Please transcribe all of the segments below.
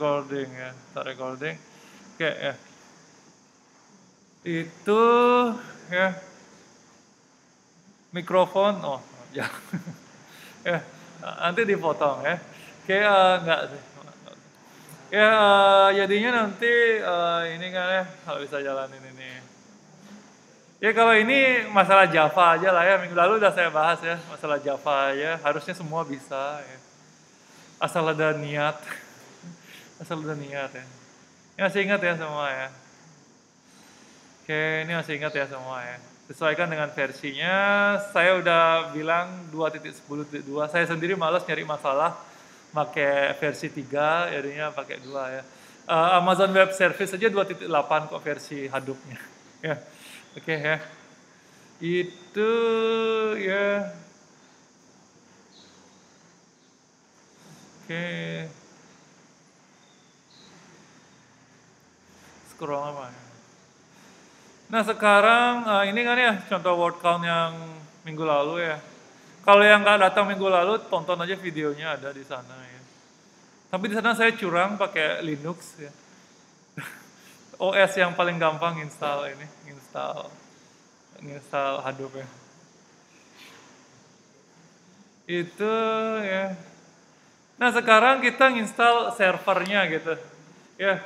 recording ya, start recording. Oke ya. Itu ya mikrofon. Oh, ya. Ya, nanti dipotong ya. Kayak enggak sih. Ya jadinya nanti ini kan ya kalau bisa jalanin ini. Ya kalau ini masalah Java aja lah ya, minggu lalu udah saya bahas ya, masalah Java aja, harusnya semua bisa ya. Asal ada niat, asal ada niat ya. Ini masih ingat ya semua ya. Oke, ini masih ingat ya semua ya. Sesuaikan dengan versinya, saya udah bilang 2.10.2, saya sendiri malas nyari masalah pakai versi 3, jadinya pakai 2 ya. Amazon Web Service aja 2.8 kok versi Hadoop-nya. Ya, oke ya. Itu ya, oke. Scroll apa ya? Nah sekarang ini kan ya contoh word count yang minggu lalu ya. Kalau yang nggak datang minggu lalu, tonton aja videonya ada di sana ya. Tapi di sana saya curang pakai Linux ya. OS yang paling gampang install ini, install Hadoop ya. Itu ya. Nah sekarang kita install servernya gitu. Ya,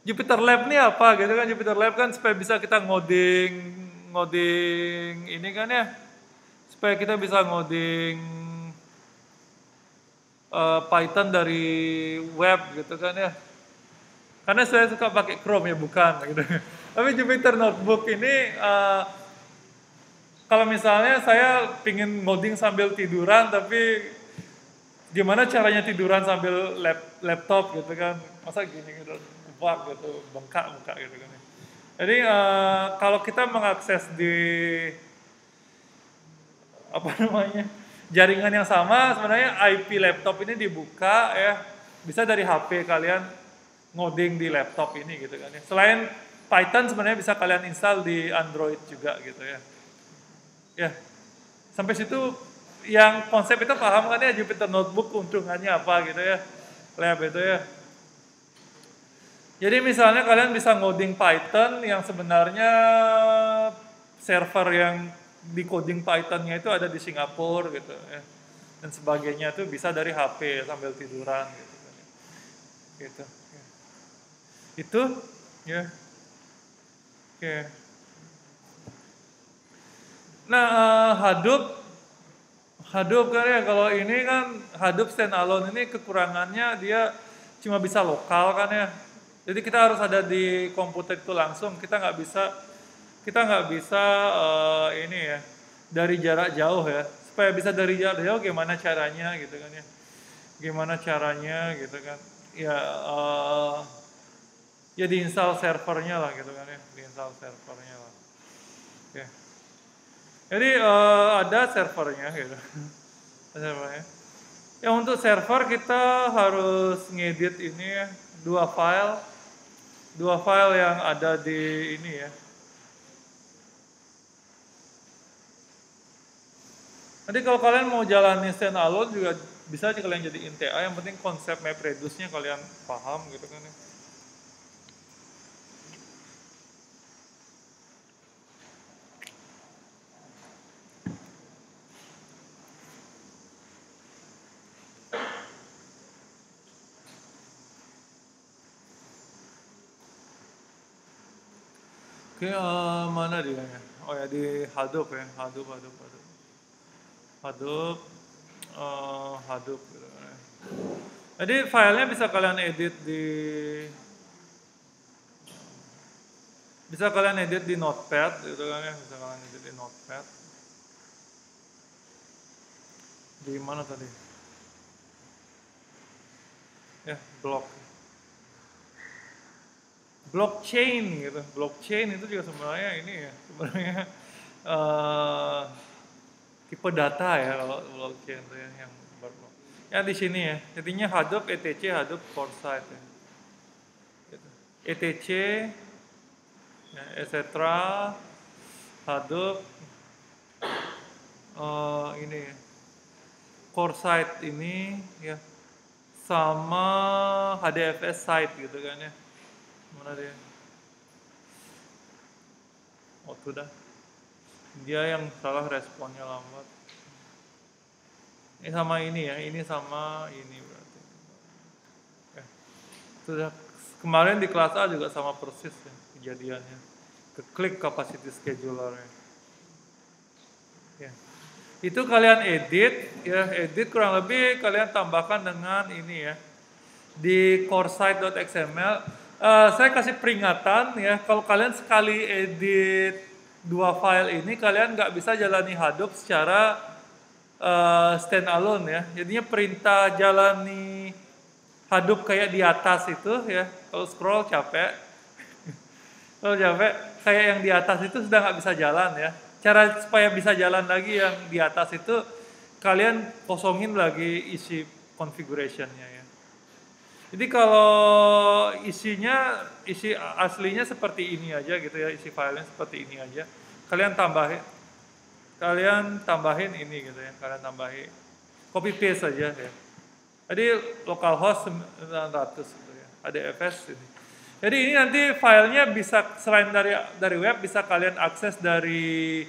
Jupyter Lab ini apa gitu kan? Jupyter Lab kan supaya bisa kita ngoding ini kan ya, supaya kita bisa ngoding Python dari web gitu kan ya. Karena saya suka pakai Chrome ya bukan gitu. Tapi Jupyter Notebook ini kalau misalnya saya pingin ngoding sambil tiduran, tapi gimana caranya tiduran sambil laptop gitu kan? Masa gini gitu, bug gitu, bengkak muka gitu kan. Jadi kalau kita mengakses di apa namanya jaringan yang sama, sebenarnya IP laptop ini dibuka ya, bisa dari HP kalian ngoding di laptop ini gitu kan ya. Selain Python sebenarnya bisa kalian install di Android juga gitu ya. Ya, sampai situ yang konsep itu paham kan ya, Jupyter Notebook keuntungannya apa gitu ya, lab itu ya. Jadi misalnya kalian bisa ngoding Python yang sebenarnya server yang di coding Python-nya itu ada di Singapura gitu ya. Dan sebagainya itu bisa dari HP sambil tiduran gitu kan. Gitu. Ya. Itu ya. Oke. Nah, Hadoop kan ya, kalau ini kan Hadoop standalone ini kekurangannya dia cuma bisa lokal kan ya. Jadi kita harus ada di komputer itu langsung. Kita nggak bisa ini ya dari jarak jauh ya. Supaya bisa dari jarak jauh gimana caranya gitu kan ya. Gimana caranya gitu kan. Ya ya diinstal servernya lah gitu kan ya. Diinstal servernya lah. Oke. Jadi ada servernya gitu. Servernya. Ya untuk server kita harus ngedit ini ya, dua file yang ada di ini ya. Nanti kalau kalian mau jalanin standalone juga bisa aja kalian jadi NTA, yang penting konsep MapReduce-nya kalian paham gitu kan ya. Oke, mana dia ya? Oh ya di Hadoop ya, Hadoop, Hadoop gitu kan ya. Jadi filenya bisa kalian edit di Notepad gitu kan ya, bisa kalian edit di Notepad. Di mana tadi? Ya, blockchain gitu. Blockchain itu juga sebenarnya ini ya, sebenarnya tipe data ya kalau blockchain itu ya, yang ya di sini ya. Jadinya Hadoop, ETC, Hadoop Foresight ya. Gitu. ETC, ya, etc. Hadoop, ini ya. Foresight ini ya, sama HDFS site gitu kan ya. Mana dia? Oh tuh dah. Dia yang salah, responnya lambat. Ini sama ini ya, ini sama ini berarti. Sudah kemarin di kelas A juga sama persis ya kejadiannya. Klik capacity scheduler ya. Ya. Itu kalian edit ya, edit kurang lebih kalian tambahkan dengan ini ya. Di coresite.xml saya kasih peringatan ya, kalau kalian sekali edit 2 file ini kalian nggak bisa jalani Hadoop secara standalone ya. Jadinya perintah jalani Hadoop kayak di atas itu ya, kalau scroll capek. Kalau capek kayak yang di atas itu sudah nggak bisa jalan ya. Cara supaya bisa jalan lagi yang di atas itu kalian kosongin lagi isi configuration-nya ya. Jadi kalau isi aslinya seperti ini aja gitu ya, isi filenya seperti ini aja. Kalian tambahin ini gitu ya, kalian tambahin copy paste saja ya. Jadi localhost 900 gitu ya, HDFS ini. Jadi ini nanti filenya bisa selain dari web bisa kalian akses dari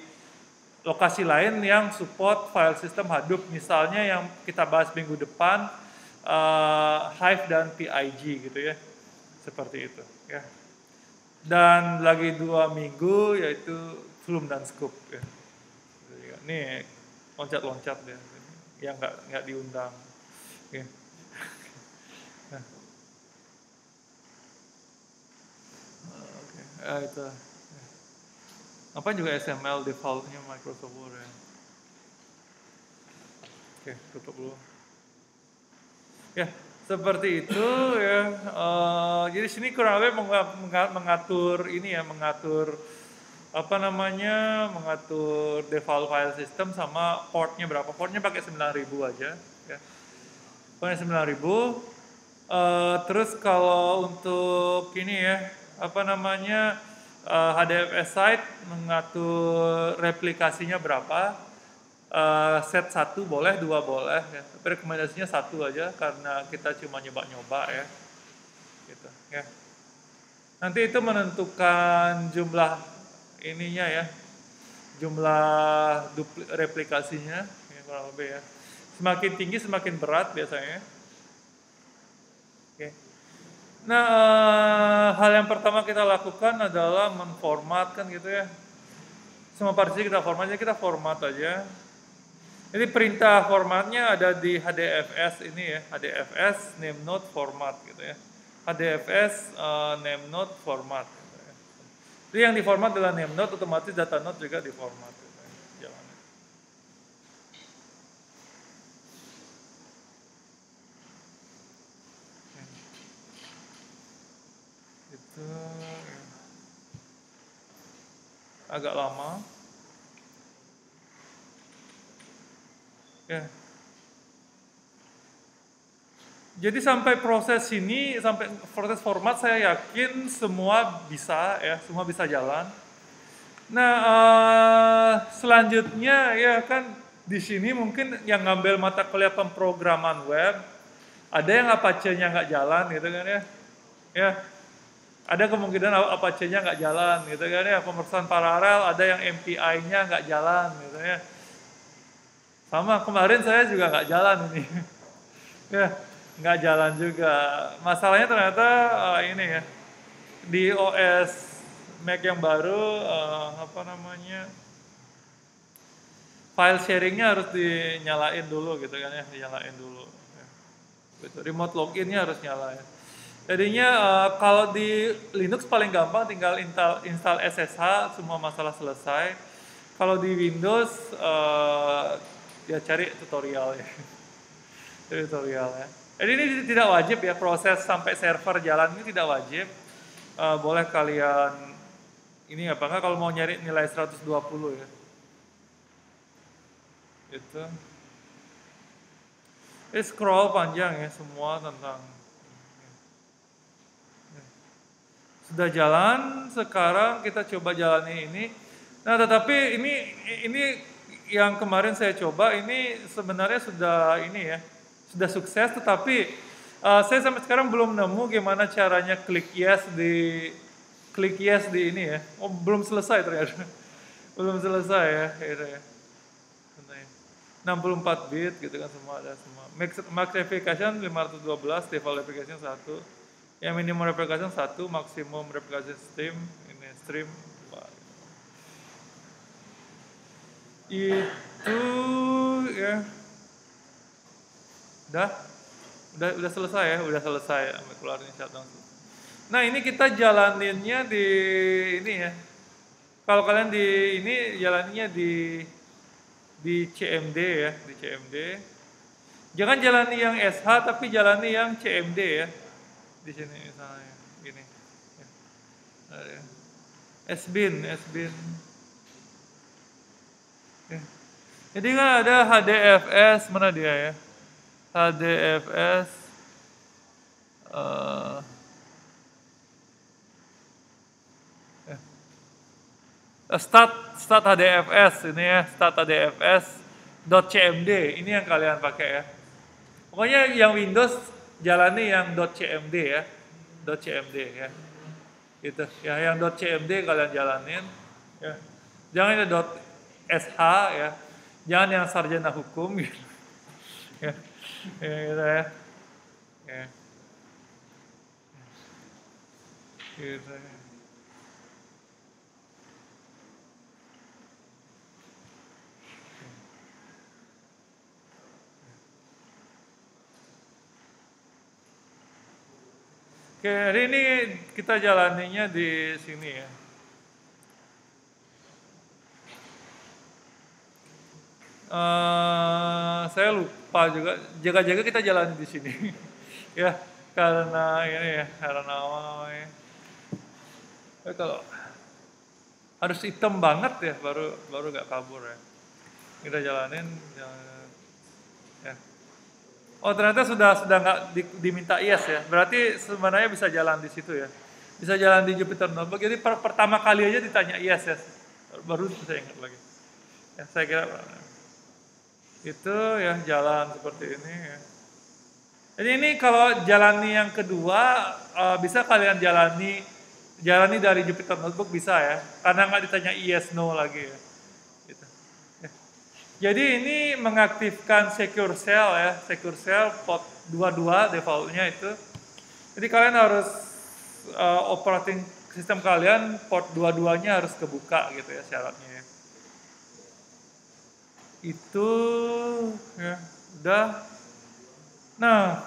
lokasi lain yang support file system Hadoop, misalnya yang kita bahas minggu depan, Hive dan PIG gitu ya, seperti itu ya. Dan lagi 2 minggu yaitu Flume dan Scoop ya. Ini loncat-loncat ya, yang nggak diundang. Ya. Itu. Apa juga XML defaultnya Microsoft Word ya. Oke, tutup dulu. Ya, seperti itu ya. Jadi sini kurang lebih mengatur ini ya, mengatur default file system sama portnya berapa. Portnya pakai 9000 aja ya. Portnya 9000. Terus kalau untuk ini ya, HDFS site mengatur replikasinya berapa. Set 1 boleh, 2 boleh ya. Tapi rekomendasinya 1 aja karena kita cuma nyoba-nyoba ya. Gitu ya. Nanti itu menentukan jumlah ininya ya. Jumlah replikasinya ya, kurang lebih ya. Semakin tinggi semakin berat biasanya. Oke. Nah, hal yang pertama kita lakukan adalah menformat kan gitu ya. Semua partisi kita format aja. Jadi perintah formatnya ada di HDFS ini ya, HDFS name node format gitu ya. HDFS name node format. Gitu ya. Jadi yang diformat adalah name node, otomatis data node juga diformat. Gitu ya. Jalannya. Itu ya. Agak lama. Ya. Jadi sampai proses format saya yakin semua bisa ya, semua bisa jalan. Nah, selanjutnya ya kan di sini mungkin yang ngambil mata kuliah pemrograman web, ada yang Apache-nya nggak jalan gitu kan ya. Ya, ada kemungkinan Apache-nya nggak jalan gitu kan ya, pemrosesan paralel, ada yang MPI-nya nggak jalan gitu ya. Sama kemarin saya juga nggak jalan ini. Ya, nggak jalan juga. Masalahnya ternyata ini ya, di OS Mac yang baru file sharingnya harus dinyalain dulu gitu kan ya, dinyalain dulu. Ya. Gitu. Remote loginnya harus nyala ya. Jadinya kalau di Linux paling gampang tinggal install SSH, semua masalah selesai. Kalau di Windows ya cari tutorial ya. Tutorial ya. Jadi ini tidak wajib ya, proses sampai server jalan ini tidak wajib. Boleh kalian ini apa enggak kalau mau nyari nilai 120 ya. Gitu. Scroll panjang ya, semua tentang sudah jalan, sekarang kita coba jalani ini. Nah, tetapi ini yang kemarin saya coba ini sebenarnya sudah sukses, tetapi Saya sampai sekarang belum nemu gimana caranya klik yes di ini ya. Oh, belum selesai ternyata. Belum selesai ya, gitu ya. 64 bit gitu kan, semua ada semua. Max replication 512, default replication 1. Yang minimum replication 1, maksimum replication stream ini stream 2. Itu ya udah selesai ya, udah selesai sampai keluarin shutdown. Nah, ini kita jalaninnya di ini ya. Kalau kalian di ini jalaninnya di CMD ya, di CMD. Jangan jalani yang SH tapi jalani yang CMD ya. Di sini misalnya gini. Ya. SBIN. Ya. Jadi kan ada HDFS, mana dia ya? HDFS start HDFS ini ya, start HDFS .cmd ini yang kalian pakai ya. Pokoknya yang Windows jalani yang .cmd ya, .cmd ya, gitu ya, yang .cmd kalian jalanin ya. Jangan ada .sh ya, jangan yang sarjana hukum gitu ya, gitu ya, ya. Gitu ya. Oke, hari ini kita jalaninya di sini ya. Saya lupa juga, jaga-jaga kita jalan di sini. Ya, karena ini ya, karena awalnya. Kalau harus hitam banget ya, baru gak kabur ya. Kita jalanin ya. Oh, ternyata sudah nggak diminta yes ya. Berarti sebenarnya bisa jalan di situ ya. Bisa jalan di Jupyter Notebook. Jadi pertama kali aja ditanya yes ya. Baru saya ingat lagi. Ya, saya kira itu ya jalan seperti ini ya. Jadi ini kalau jalani yang kedua bisa kalian jalani dari Jupyter Notebook bisa ya. Karena nggak ditanya yes no lagi ya. Jadi ini mengaktifkan Secure Shell ya, Secure Shell port 22 defaultnya itu. Jadi kalian harus operating sistem kalian port 22-nya harus kebuka gitu ya syaratnya ya. Itu ya udah. Nah,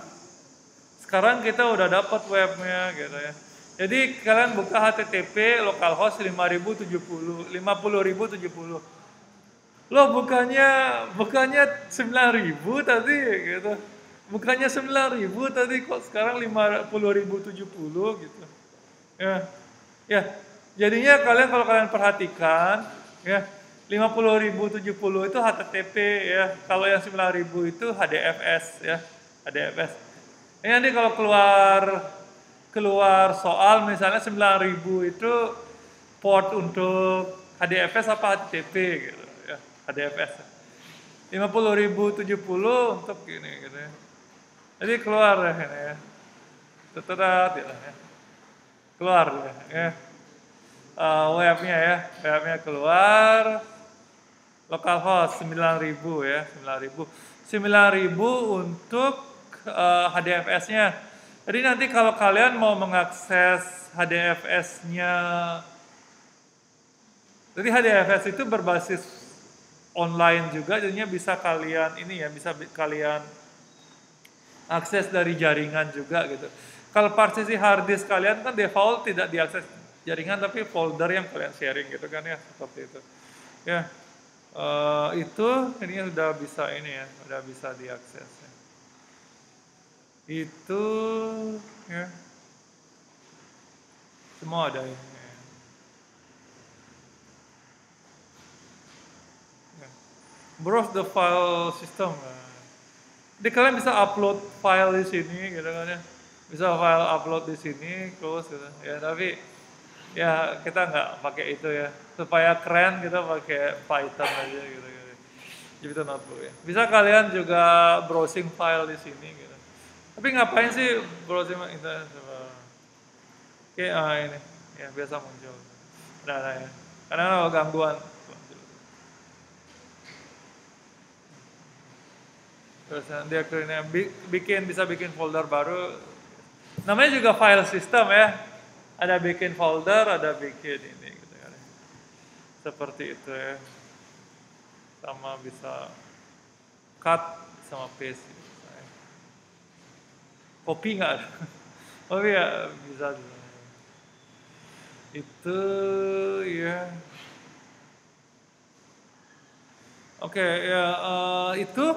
sekarang kita udah dapat webnya gitu ya. Jadi kalian buka HTTP localhost 50.070. Loh, bukannya 9.000 tadi gitu. Bukannya 9.000 tadi, kok sekarang 50.070 gitu. Ya. Ya. Jadinya kalau kalian perhatikan ya, 50.070 itu HTTP ya. Kalau yang 9.000 itu HDFS ya. HDFS. Ini nanti kalau keluar soal misalnya 9.000 itu port untuk HDFS apa HTTP gitu. HDFS 50.070 untuk gini gitu ya. Jadi keluar ya ini ya. Teterat ya. Keluar ya. Webnya ya. Webnya keluar. Localhost 9.000 ya, 9.000 untuk HDFS-nya. Jadi nanti kalau kalian mau mengakses HDFS-nya, jadi HDFS itu berbasis online juga, jadinya bisa kalian bisa kalian akses dari jaringan juga gitu. Kalau partisi hard disk kalian kan default tidak diakses jaringan tapi folder yang kalian sharing gitu kan ya, seperti itu. Ya, itu ini sudah bisa sudah bisa diakses. Ya. Itu ya semua ada ini. Browse the file system. Jadi kalian bisa upload file di sini gitu kan ya. Bisa file upload di sini, close gitu. Ya, tapi ya kita nggak pakai itu ya. Supaya keren kita pakai Python aja gitu. Jupyter Notebook ya. Bisa kalian juga browsing file di sini gitu. Tapi ngapain sih browsing internet? Oke, ini ya biasa muncul. Nah, ya. Karena kalau gangguan. Terus dia akhirnya bisa bikin folder baru. Namanya juga file system ya. Ada bikin folder, ada bikin ini gitu kan. Seperti itu ya. Sama bisa cut sama paste. Copy nggak ada. Oh iya bisa. Itu ya. Oke ya itu.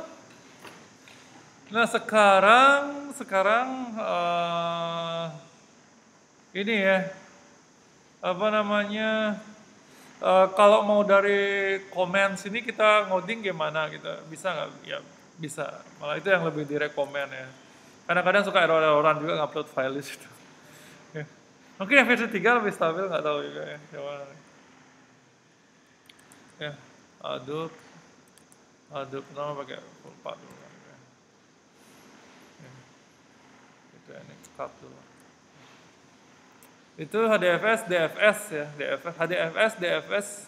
Nah sekarang ini ya apa namanya kalau mau dari komen sini kita ngoding gimana gitu bisa nggak ya bisa malah itu yang lebih direkomen ya kadang-kadang suka error-erroran juga ngupload file di situ ya. Mungkin yang versi 3 lebih stabil nggak tahu juga ya coba ya Adobe pertama pakai full part dulu kan, ya. Itu ini cut dulu itu HDFS, DFS ya, HDFS, DFS,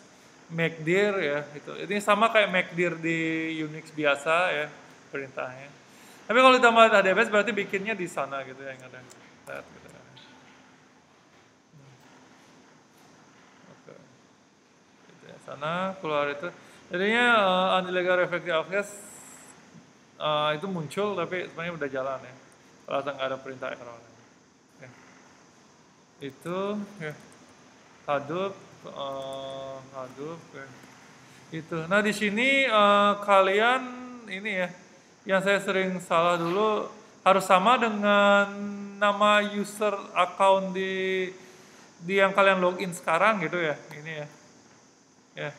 MACD ya, itu. Ini sama kayak MACD di Unix biasa ya perintahnya. Tapi kalau ditambah HDFS berarti bikinnya di sana gitu ya, yang ada. Gitu kan. Oke. Gitu ya, sana keluar itu. Jadinya illegal reflective access itu muncul tapi sebenarnya udah jalan ya. Kalau nggak ada perintah error. Ya. Itu ya. Hadoop ya. Itu. Nah di sini kalian ini ya, yang saya sering salah dulu harus sama dengan nama user account di yang kalian login sekarang gitu ya, ini ya. Ya.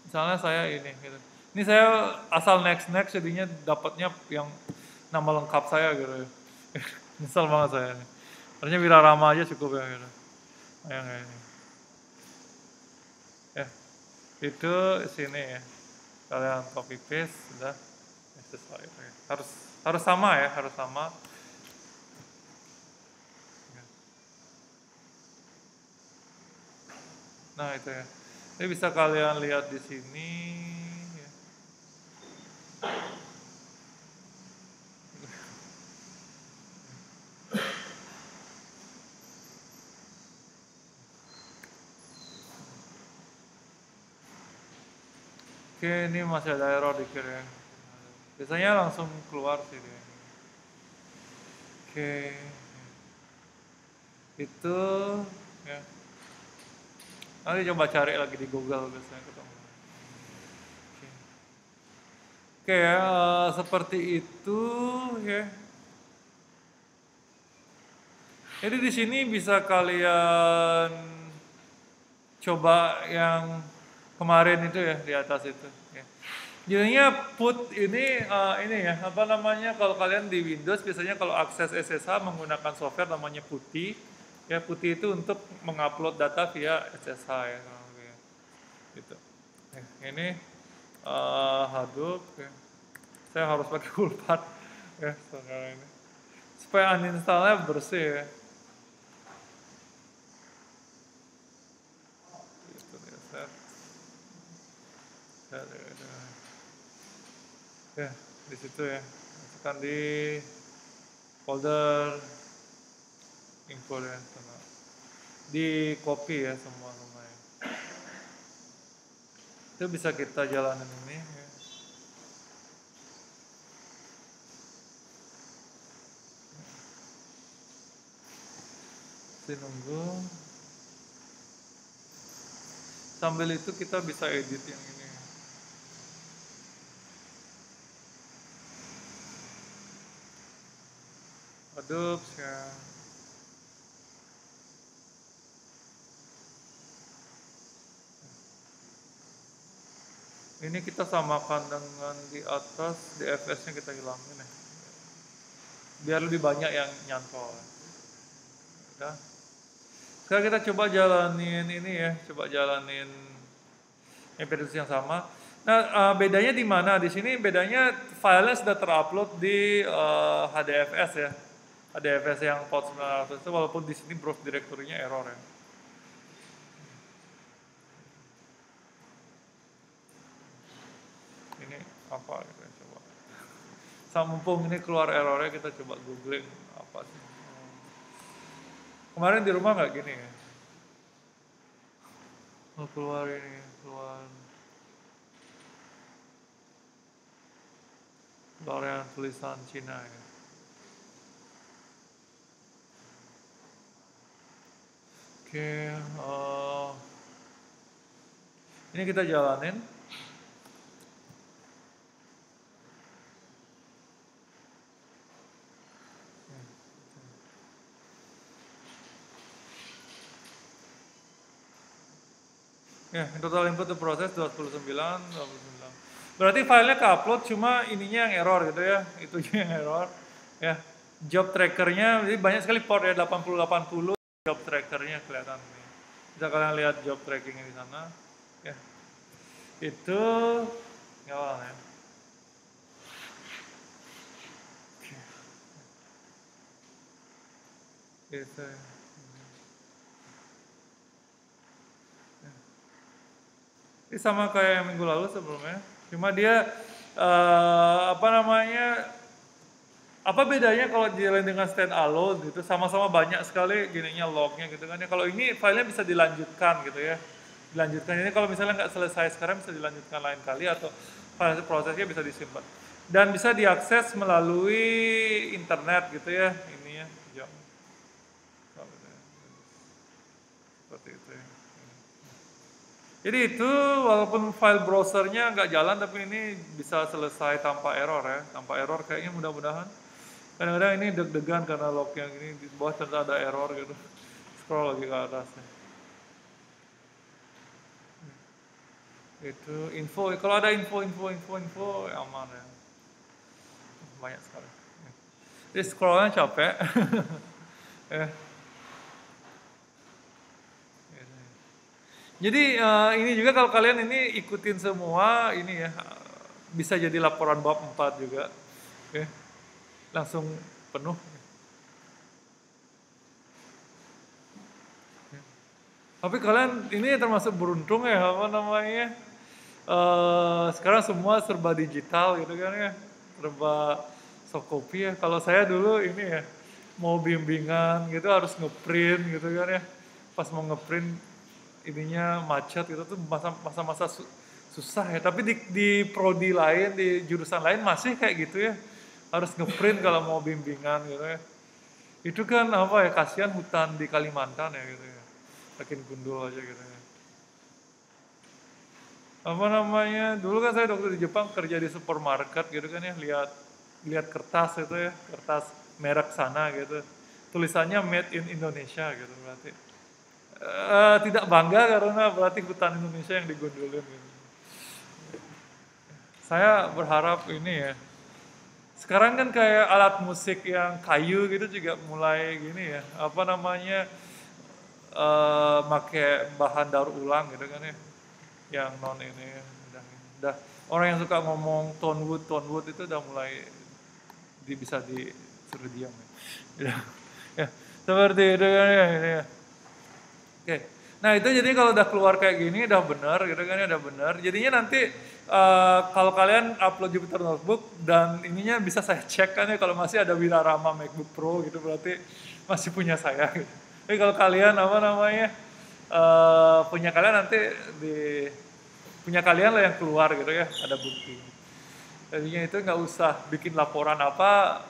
Misalnya saya ini gitu. Ini saya asal next jadinya dapatnya yang nama lengkap saya gitu ya. Nyesel banget saya ini. Harusnya Wirarama aja cukup ya gitu. Yang ini. Ya. Itu sini ya. Kalian copy paste sudah sesuai itu ya. Harus sama ya, harus sama. Nah, itu ya. Ini bisa kalian lihat di sini ya. Oke, ini masih ada error dikit ya. Biasanya langsung keluar sih dia. Oke. Itu ya. Nanti coba cari lagi di Google biasanya ketemu. Oke ya, seperti itu ya. Jadi di sini bisa kalian coba yang kemarin itu ya di atas itu. Ya. Jadinya put ini ya apa namanya kalau kalian di Windows biasanya kalau akses SSH menggunakan software namanya PuTTY. Ya PuTTY itu untuk mengupload data via SSH ya. Gitu. Ini Hadoop ya. Saya harus pakai fullpart ya sekarang ini. Supaya uninstallnya bersih ya. Ya, di situ ya. Masukkan di folder info ya sama. Di copy ya semua lumayan. Itu bisa kita jalanin ini ya. Nunggu. Sambil itu kita bisa edit yang ini. Adobe ya. Ini kita samakan dengan di atas DFS-nya kita hilangin ya. Biar lebih banyak yang nyantol. Udah. Sekarang kita coba jalanin ini ya, coba jalanin metode yang sama. Nah, bedanya di mana? Di sini bedanya filenya sudah terupload di HDFS ya. HDFS yang port 900 itu walaupun di sini browse directory-nya error ya. Ini apa gitu ya, coba. Mumpung ini keluar errornya kita coba googling apa sih. Kemarin di rumah nggak gini ya? Oh, keluar ini, keluar yang tulisan Cina ya. Oke, ini kita jalanin. Ya, total input to proses 29. Berarti filenya ke-upload, cuma ininya yang error gitu ya. Itunya yang error. Ya, job trackernya, jadi banyak sekali port ya, 80-80 job trackernya kelihatan. Bisa kalian lihat job trackingnya di sana. Ya, itu nyala ya. Gitu ya. Ini sama kayak yang minggu lalu sebelumnya. Cuma dia apa namanya? Apa bedanya kalau dijalin dengan stand alone gitu? Sama-sama banyak sekali gininya lognya gitu kan ya. Kalau ini filenya bisa dilanjutkan gitu ya. Dilanjutkan ini kalau misalnya nggak selesai sekarang bisa dilanjutkan lain kali atau prosesnya bisa disimpan. Dan bisa diakses melalui internet gitu ya. Ini ya. Seperti itu ya. Jadi itu walaupun file browsernya nggak jalan tapi ini bisa selesai tanpa error ya, tanpa error kayaknya mudah-mudahan. Kadang-kadang ini deg-degan karena log yang ini di bawah ternyata ada error gitu. Scroll lagi ke atas ya. Itu info, kalau ada info aman ya. Banyak sekali. Jadi scrollnya capek. Ya. Jadi ini juga kalau kalian ini ikutin semua ini ya bisa jadi laporan bab 4 juga. Oke. Langsung penuh. Tapi kalian ini termasuk beruntung ya apa namanya? Sekarang semua serba digital gitu kan ya. Serba soft copy ya. Kalau saya dulu ini ya mau bimbingan gitu harus ngeprint gitu kan ya. Pas mau ngeprint ininya macet gitu tuh masa-masa susah ya. Tapi di prodi lain, di jurusan lain masih kayak gitu ya. Harus ngeprint kalau mau bimbingan gitu ya. Itu kan apa ya, kasihan hutan di Kalimantan ya gitu ya. Makin gundul aja gitu ya. Apa namanya, dulu kan saya waktu di Jepang kerja di supermarket gitu kan ya, lihat kertas itu ya, kertas merek sana gitu. Tulisannya Made in Indonesia gitu berarti. Tidak bangga karena berarti hutan Indonesia yang digundulin gitu. Saya berharap ini ya. Sekarang kan kayak alat musik yang kayu gitu juga mulai gini ya. Apa namanya? Make bahan daur ulang gitu kan ya. Yang non ini udah orang yang suka ngomong tone wood itu udah mulai bisa disuruh diam ya. Ya, seperti itu kan ya ini ya. Oke. Nah itu jadi kalau udah keluar kayak gini udah benar gitu kan ya, udah benar. Jadinya nanti kalau kalian upload Jupyter Notebook dan ininya bisa saya cek kan ya, kalau masih ada Wirarama MacBook Pro gitu berarti masih punya saya gitu. Tapi kalau kalian apa namanya punya kalian nanti punya kalian lah yang keluar gitu ya, ada bukti. Jadinya itu nggak usah bikin laporan apa,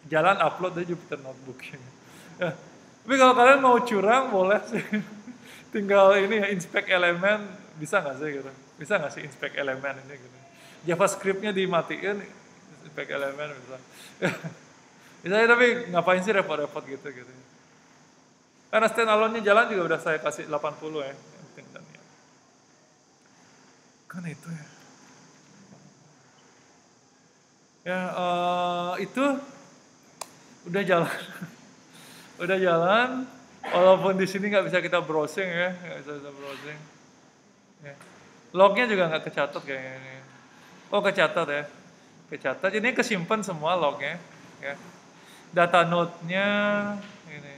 jalan upload aja Jupyter Notebook. Ya. Tapi kalau kalian mau curang boleh sih. Tinggal ini ya, inspect elemen, bisa nggak sih gitu? Bisa nggak sih inspect elemen ini gitu? JavaScript-nya dimatiin, inspect elemen bisa. Bisa ya, tapi ngapain sih repot-repot gitu. Karena standalone-nya jalan juga udah saya kasih 80 ya. Kan itu ya. Ya itu udah jalan. Udah jalan, walaupun di sini nggak bisa kita browsing ya, nggak bisa browsing. Ya. Lognya juga nggak kecatat kayaknya ini. Oh kecatat ya, kecatat. Ini kesimpan semua lognya. Ya. Data node-nya ini.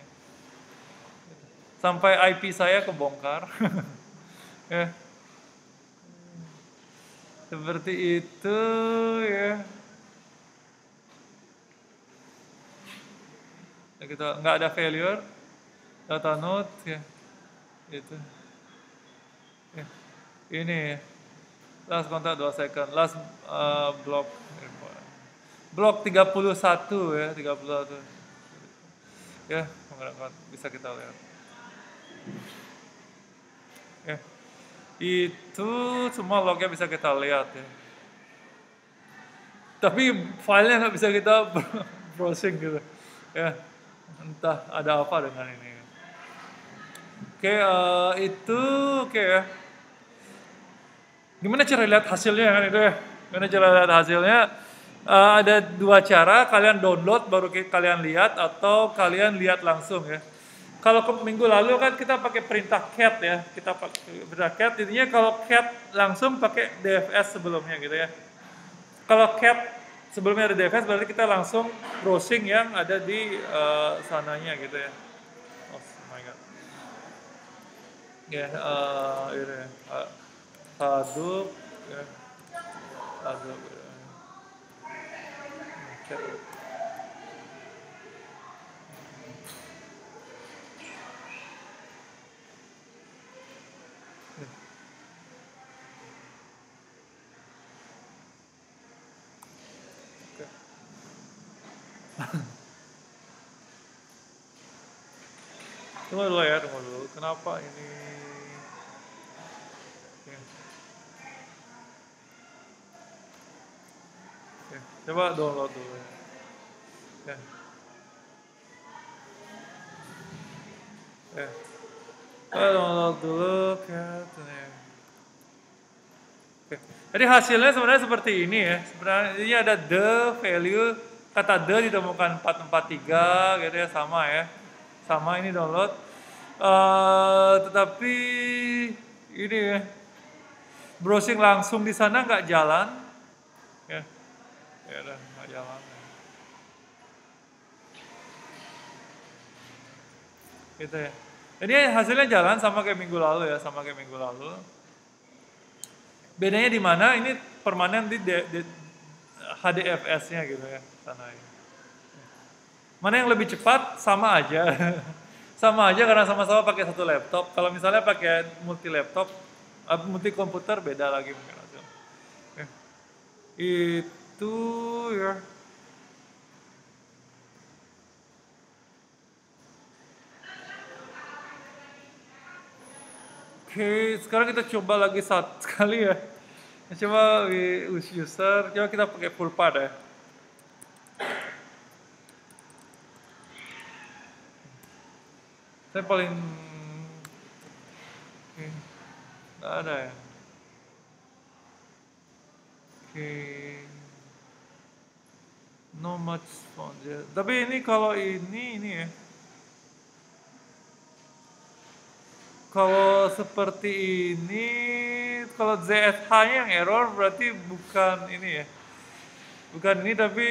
Sampai IP saya kebongkar. Ya, seperti itu ya. Ya, kita nggak ada failure, data node ya itu. Ya. Ini ya. Last kontak 2 second, last block blok 31 ya, 31. Ya, bisa kita lihat. Ya. Itu semua lognya bisa kita lihat ya. Tapi filenya nggak bisa kita browsing gitu. Ya, entah ada apa dengan ini. Oke, itu oke ya. Gimana cara lihat hasilnya kan itu ya? Gimana cara lihat hasilnya? Ada dua cara, kalian download baru kalian lihat atau kalian lihat langsung ya. Kalau minggu lalu kan kita pakai perintah cat ya, kita pakai perintah cat. Intinya kalau cat langsung pakai DFS sebelumnya gitu ya. Kalau cat sebelumnya ada DFS berarti kita langsung browsing yang ada di sananya gitu ya. Oh my god. Ya, ini Hadoop ya. Hadoop ya. Cat. Tunggu dulu ya, tunggu dulu. Kenapa ini? Ya. Ya. Coba download dulu. Ya. Ya. Coba download dulu katanya. Oke. Jadi hasilnya sebenarnya seperti ini ya. Sebenarnya ini ada the value, kata the ditemukan 443 gitu ya, sama ya. Sama ini download. Tetapi ini ya, browsing langsung di sana nggak jalan. Ya, ya udah nggak jalan. Gitu ya. Jadi hasilnya jalan sama kayak minggu lalu ya, sama kayak minggu lalu. Bedanya di mana? Ini permanen di HDFS-nya gitu ya, sana ya. Mana yang lebih cepat? Sama aja. Sama aja karena sama-sama pakai satu laptop. Kalau misalnya pakai multi laptop, multi komputer beda lagi mungkin hasil. Itu ya. Oke, sekarang kita coba lagi satu sekali ya. Coba user, coba kita pakai full part ya. Saya paling nggak ada ya. Oke, no much font ya. Tapi ini kalau ini ya. Kalau seperti ini, kalau ZSH-nya yang error berarti bukan ini ya. Bukan ini tapi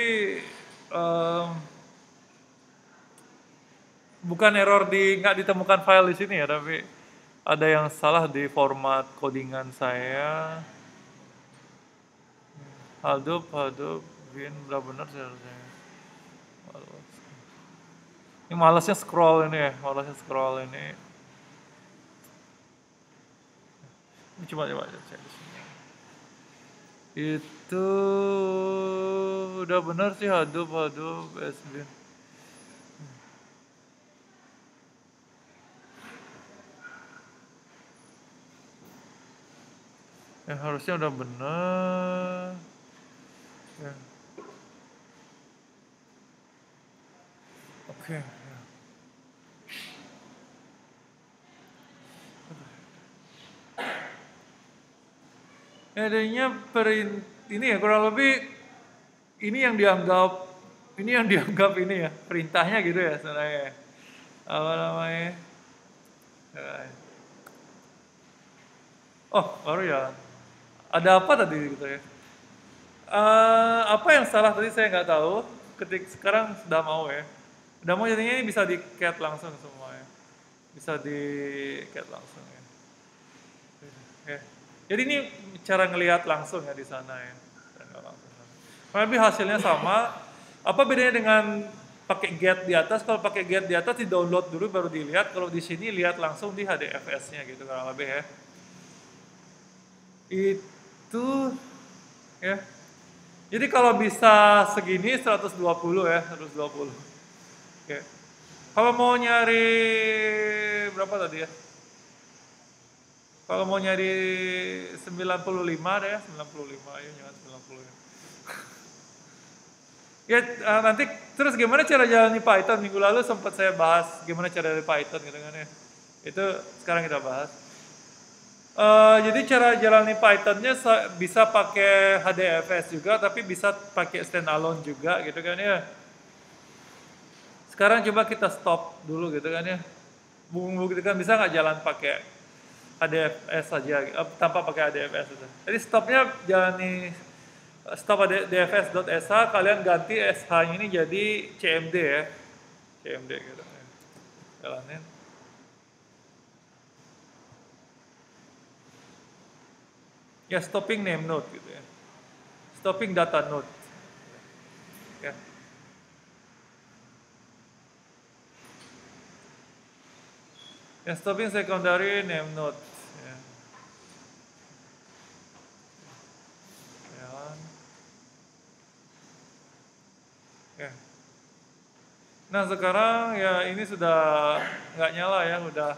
bukan error di nggak ditemukan file di sini ya, tapi ada yang salah di format codingan saya. Hadoop, Vim, benar sih harusnya. Ini malasnya scroll ini ya, malasnya scroll ini. Ini coba cek di sini. Itu udah benar sih Hadoop, SBin. Ya harusnya udah benar. Ya. Oke. Ya, adanya ini ya kurang lebih ini yang dianggap ini ya perintahnya gitu ya sebenarnya. Apa namanya? Oh baru ya. Ada apa tadi gitu ya? Apa yang salah tadi saya nggak tahu. Sekarang sudah mau ya. Udah mau jadinya ini bisa di cat langsung semua ya. Bisa di cat langsung ya. Ya. Jadi ini cara ngelihat langsung ya di sana ya. Cara ngelihat langsung. Kurang lebih hasilnya sama. Apa bedanya dengan pakai get di atas? Kalau pakai get di atas di download dulu baru dilihat. Kalau di sini lihat langsung di HDFS-nya gitu kurang lebih ya. Itu ya. Jadi kalau bisa segini 120 ya, 120. Oke. Kalau mau nyari berapa tadi ya? Kalau mau nyari 95 deh, 95 ayo jangan 90 ya. Ya nanti terus gimana cara jalani Python? Minggu lalu sempat saya bahas gimana cara jalani Python gitu kan ya. Itu sekarang kita bahas. Jadi cara jalani Pythonnya bisa pakai HDFS juga, tapi bisa pakai standalone juga gitu kan ya. Sekarang coba kita stop dulu gitu kan ya. Buktikan bisa nggak jalan pakai HDFS saja, tanpa pakai HDFS itu. Jadi stopnya jalani stop dfs.sh, kalian ganti sh ini jadi cmd ya, cmd gitu ya. Jalanin. Ya stopping name node gitu ya, stopping data node ya. Ya stopping secondary name node ya. Ya. Nah sekarang ya ini sudah nggak nyala ya, udah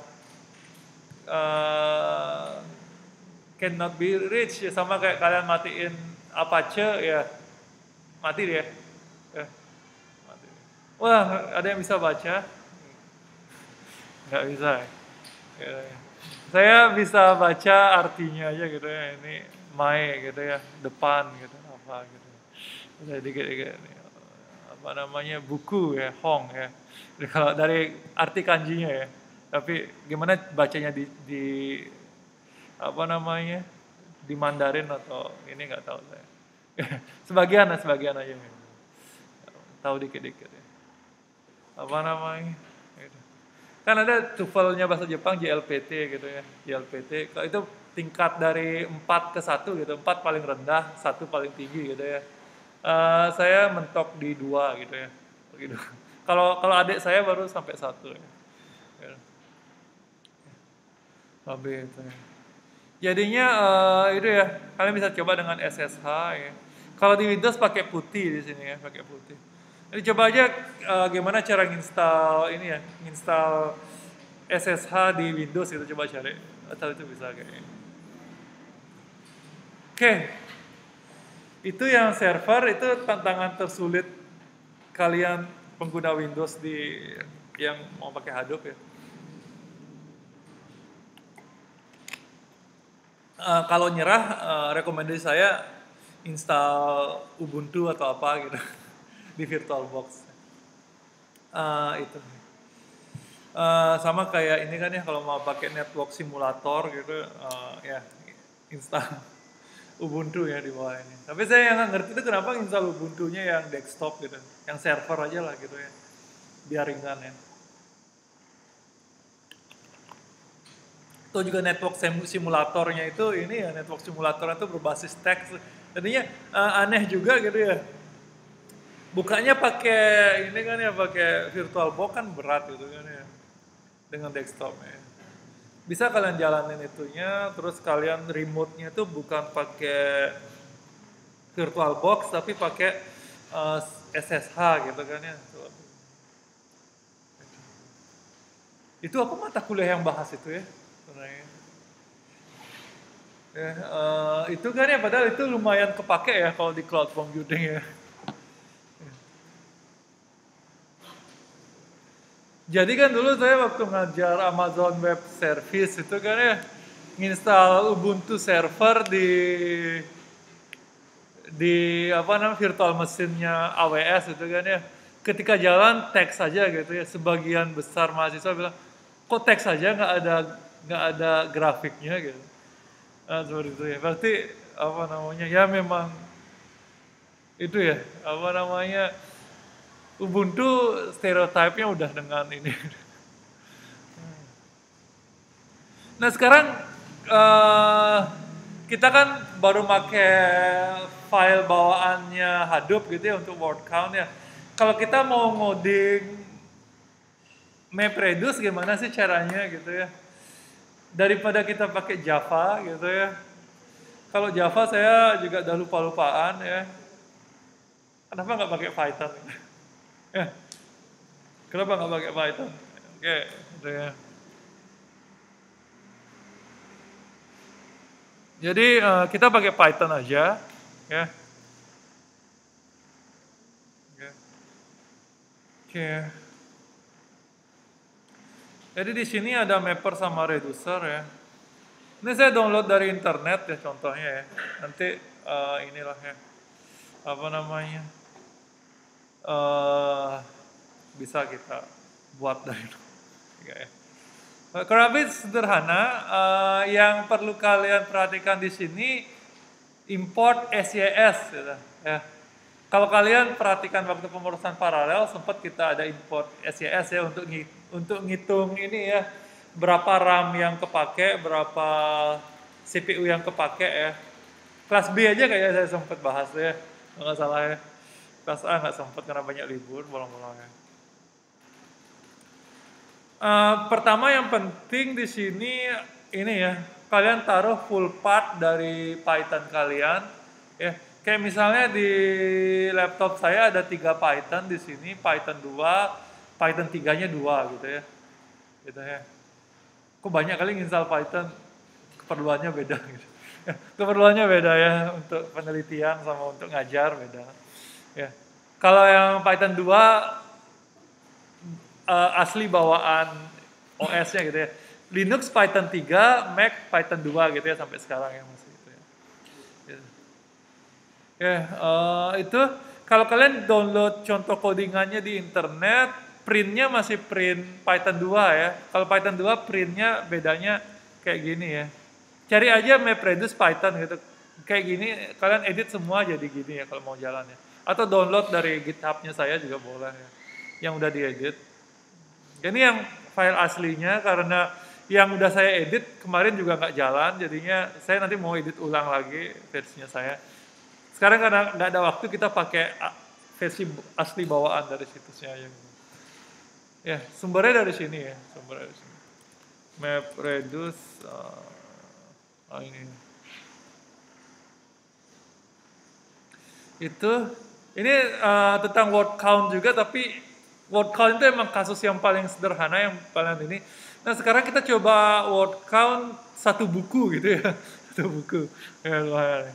cannot be reached ya, sama kayak kalian matiin Apache ya, mati dia ya, mati. Wah ada yang bisa baca? Nggak bisa ya. Ya. Saya bisa baca artinya aja gitu ya, ini mae gitu ya, depan gitu apa gitu, udah dikit-dikit nih. Apa namanya, buku ya, hong ya. Jadi kalau dari arti kanjinya ya, tapi gimana bacanya di apa namanya, di Mandarin atau ini nggak tahu saya. Sebagian aja tahu dikit-dikit ya. Apa namanya, gitu. Kan ada TOEFL-nya bahasa Jepang JLPT gitu ya, JLPT. Kalau itu tingkat dari 4 ke 1 gitu, 4 paling rendah, 1 paling tinggi gitu ya. Saya mentok di 2 gitu ya. Gitu. Kalau adik saya baru sampai 1 ya. Lebih itu ya. Jadinya itu ya, kalian bisa coba dengan SSH ya. Kalau di Windows pakai putih di sini ya, pakai putih. Jadi coba aja gimana cara nginstal ini ya, nginstal SSH di Windows itu, coba cari. Atau itu bisa kayaknya. Oke. Itu yang server, itu tantangan tersulit kalian pengguna Windows yang mau pakai Hadoop ya. Kalau nyerah, rekomendasi saya install Ubuntu atau apa gitu di VirtualBox. Itu. Sama kayak ini kan ya, kalau mau pakai network simulator gitu, ya install Ubuntu ya di bawah ini. Tapi saya yang nggak ngerti itu kenapa install Ubuntu-nya yang desktop gitu, yang server aja lah gitu ya, biar ringan ya. Atau juga network simulatornya itu ini ya, network simulatornya itu berbasis teks. Jadinya aneh juga gitu ya. Bukanya pakai ini kan ya, pakai VirtualBox kan berat gitu kan ya, dengan desktopnya. Bisa kalian jalanin itunya, terus kalian remote-nya tuh bukan pakai VirtualBox tapi pakai SSH gitu kan ya. Itu apa mata kuliah yang bahas itu ya? Sebenarnya. Ya, itu kan ya, padahal itu lumayan kepake ya kalau di cloud computing ya. Jadi kan dulu saya waktu ngajar Amazon Web Service itu kan ya, nginstal Ubuntu server di apa namanya, virtual mesinnya AWS itu kan ya. Ketika jalan teks saja gitu ya, sebagian besar mahasiswa bilang kok teks saja, nggak ada grafiknya gitu. Seperti itu ya. Berarti apa namanya, ya memang itu ya, apa namanya, Ubuntu stereotipnya udah dengan ini. Nah sekarang eh kita kan baru make file bawaannya Hadoop gitu ya untuk word count ya. Kalau kita mau ngoding MapReduce gimana sih caranya gitu ya? Daripada kita pakai Java gitu ya. Kalau Java saya juga udah lupa-lupaan ya. Kenapa nggak pakai Python? Ya, kenapa nggak pakai Python? Oke, gitu ya. Jadi kita pakai Python aja, ya. Oke. Jadi di sini ada mapper sama reducer ya. Ini saya download dari internet ya contohnya ya. Nanti inilah ya. Apa namanya? Bisa kita buat dari itu. Ya. Kurang lebih sederhana. Yang perlu kalian perhatikan di sini import SYS gitu, ya. Kalau kalian perhatikan waktu pemrosesan paralel sempat kita ada import SYS ya untuk ngitung ini ya berapa RAM yang kepake, berapa CPU yang kepake ya. Kelas B aja kayaknya saya sempat bahas ya, nggak salah ya. Kelas A nggak sempat karena banyak libur, bolong-bolong ya. Pertama yang penting di sini ini ya, kalian taruh full path dari Python kalian ya. Kayak misalnya di laptop saya ada 3 Python di sini, Python 2, Python 3-nya 2 gitu ya. Gitu ya. Kok banyak kali install Python, keperluannya beda gitu. Keperluannya beda ya, untuk penelitian sama untuk ngajar beda. Ya. Kalau yang Python 2 asli bawaan OS-nya gitu ya. Linux Python 3, Mac Python 2 gitu ya sampai sekarang ya masih gitu ya. Itu kalau kalian download contoh codingannya di internet, printnya masih print Python 2 ya. Kalau Python 2 printnya bedanya kayak gini ya. Cari aja MapReduce Python gitu. Kayak gini, kalian edit semua jadi gini ya kalau mau jalan ya. Atau download dari GitHub-nya saya juga boleh ya. Yang udah diedit. Ini yang file aslinya karena yang udah saya edit kemarin juga nggak jalan, jadinya saya nanti mau edit ulang lagi versinya saya. Sekarang karena nggak ada waktu kita pakai versi asli bawaan dari situsnya aja. Ya, sumbernya dari sini ya, sumbernya dari sini. MapReduce, ini. Ini tentang word count juga, tapi word count itu emang kasus yang paling sederhana, yang paling ini. Nah sekarang kita coba word count satu buku gitu ya, satu buku. Ya lumayan.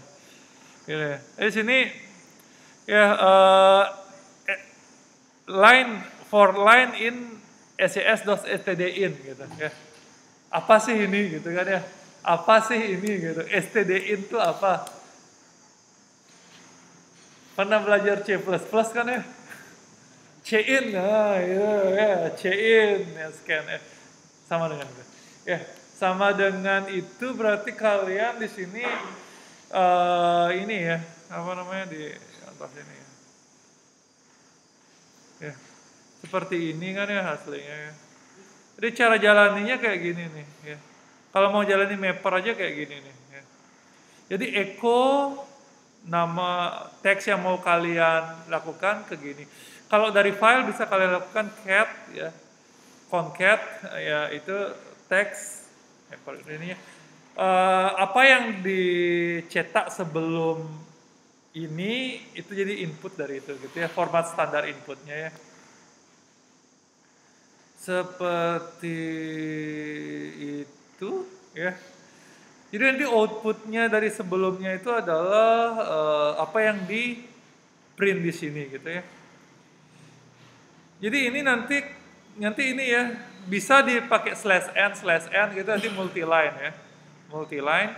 Di sini ya line for line in SYS.stdin gitu ya. Apa sih ini gitu kan ya? Apa sih ini gitu? stdin itu apa? Pernah belajar C++ kan ya? C-in, nah ya, C-in ya scan ya. Sama dengan itu. Ya, sama dengan itu berarti kalian di sini ini ya, apa namanya di atas ini ya. Ya, seperti ini kan ya hasilnya ya. Jadi cara jalaninya kayak gini nih ya. Kalau mau jalani mapper aja kayak gini nih ya. Jadi echo nama teks yang mau kalian lakukan ke gini. Kalau dari file bisa kalian lakukan cat ya. Concat ya itu teks ini ya. Apa yang dicetak sebelum ini itu jadi input dari itu gitu ya, format standar inputnya ya. Seperti itu ya. Jadi nanti outputnya dari sebelumnya itu adalah apa yang di print di sini gitu ya. Jadi ini nanti ini ya bisa dipakai /n gitu nanti multi-line ya. Multi-line.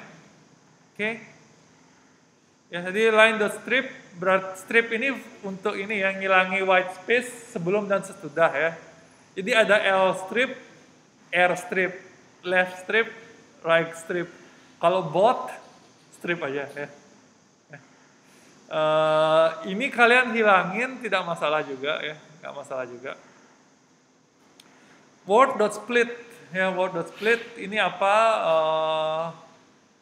Oke. Ya, jadi line.strip, strip ini untuk ini ya, ngilangi white space sebelum dan sesudah ya. Jadi ada L strip, R strip, left strip, right strip. Kalau both strip aja ya. Ini kalian hilangin tidak masalah juga ya, nggak masalah juga. Word.split ya, word.split ini apa?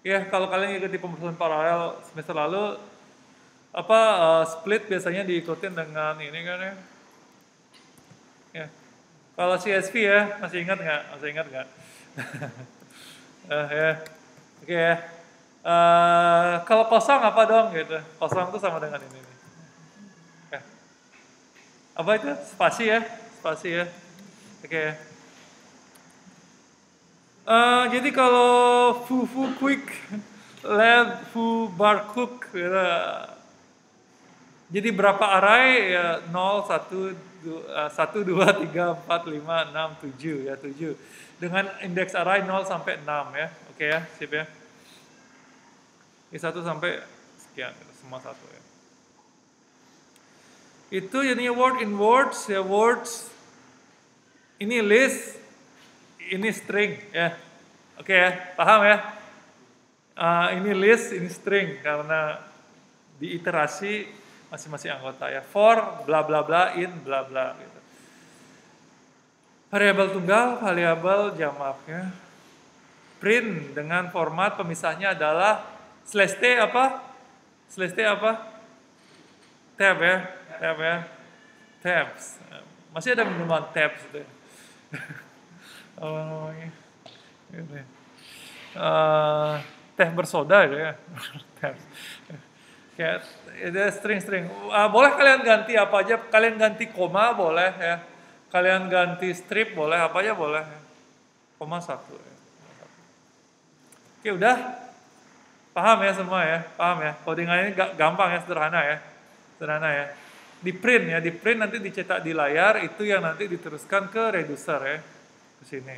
Ya kalau kalian ikuti pemrosesan paralel semester lalu, apa split biasanya diikutin dengan ini kan ya. Ya. Kalau CSV ya, masih ingat nggak? Masih ingat nggak? Ya. Oke ya. Kalau kosong apa dong gitu? Kosong itu sama dengan ini nih. Ya. Apa itu? Spasi ya, spasi ya. Oke. Jadi kalau fu quick lab fu bar cook gitu. Jadi berapa array ya 0 1 2 3 4 5 6 7 ya 7 dengan indeks array 0 sampai 6 ya. Oke ya, sip ya. Ini 1 sampai sekian semua 1 ya. Itu jadinya word in words ya, words ini list, ini string ya. Oke ya, paham ya? Ini list, ini string karena diiterasi masing-masing anggota ya. For bla bla bla in bla bla gitu. Variabel tunggal, variabel jamak ya. Print dengan format pemisahnya adalah /t apa? /t apa? Tab ya, tab ya. Tabs. Masih ada minuman tabs itu. Apa namanya? Gitu ya. Teh bersoda gitu ya. Tabs. Kayak itu string-string. Boleh kalian ganti apa aja, kalian ganti koma boleh ya. Kalian ganti strip boleh, apa aja boleh ya. Koma 1 ya. Oke udah. Paham ya semua ya, paham ya. Codingan ini gampang ya, sederhana ya. Sederhana ya. Di print ya, di print nanti dicetak di layar, itu yang nanti diteruskan ke reducer ya. Ke sini.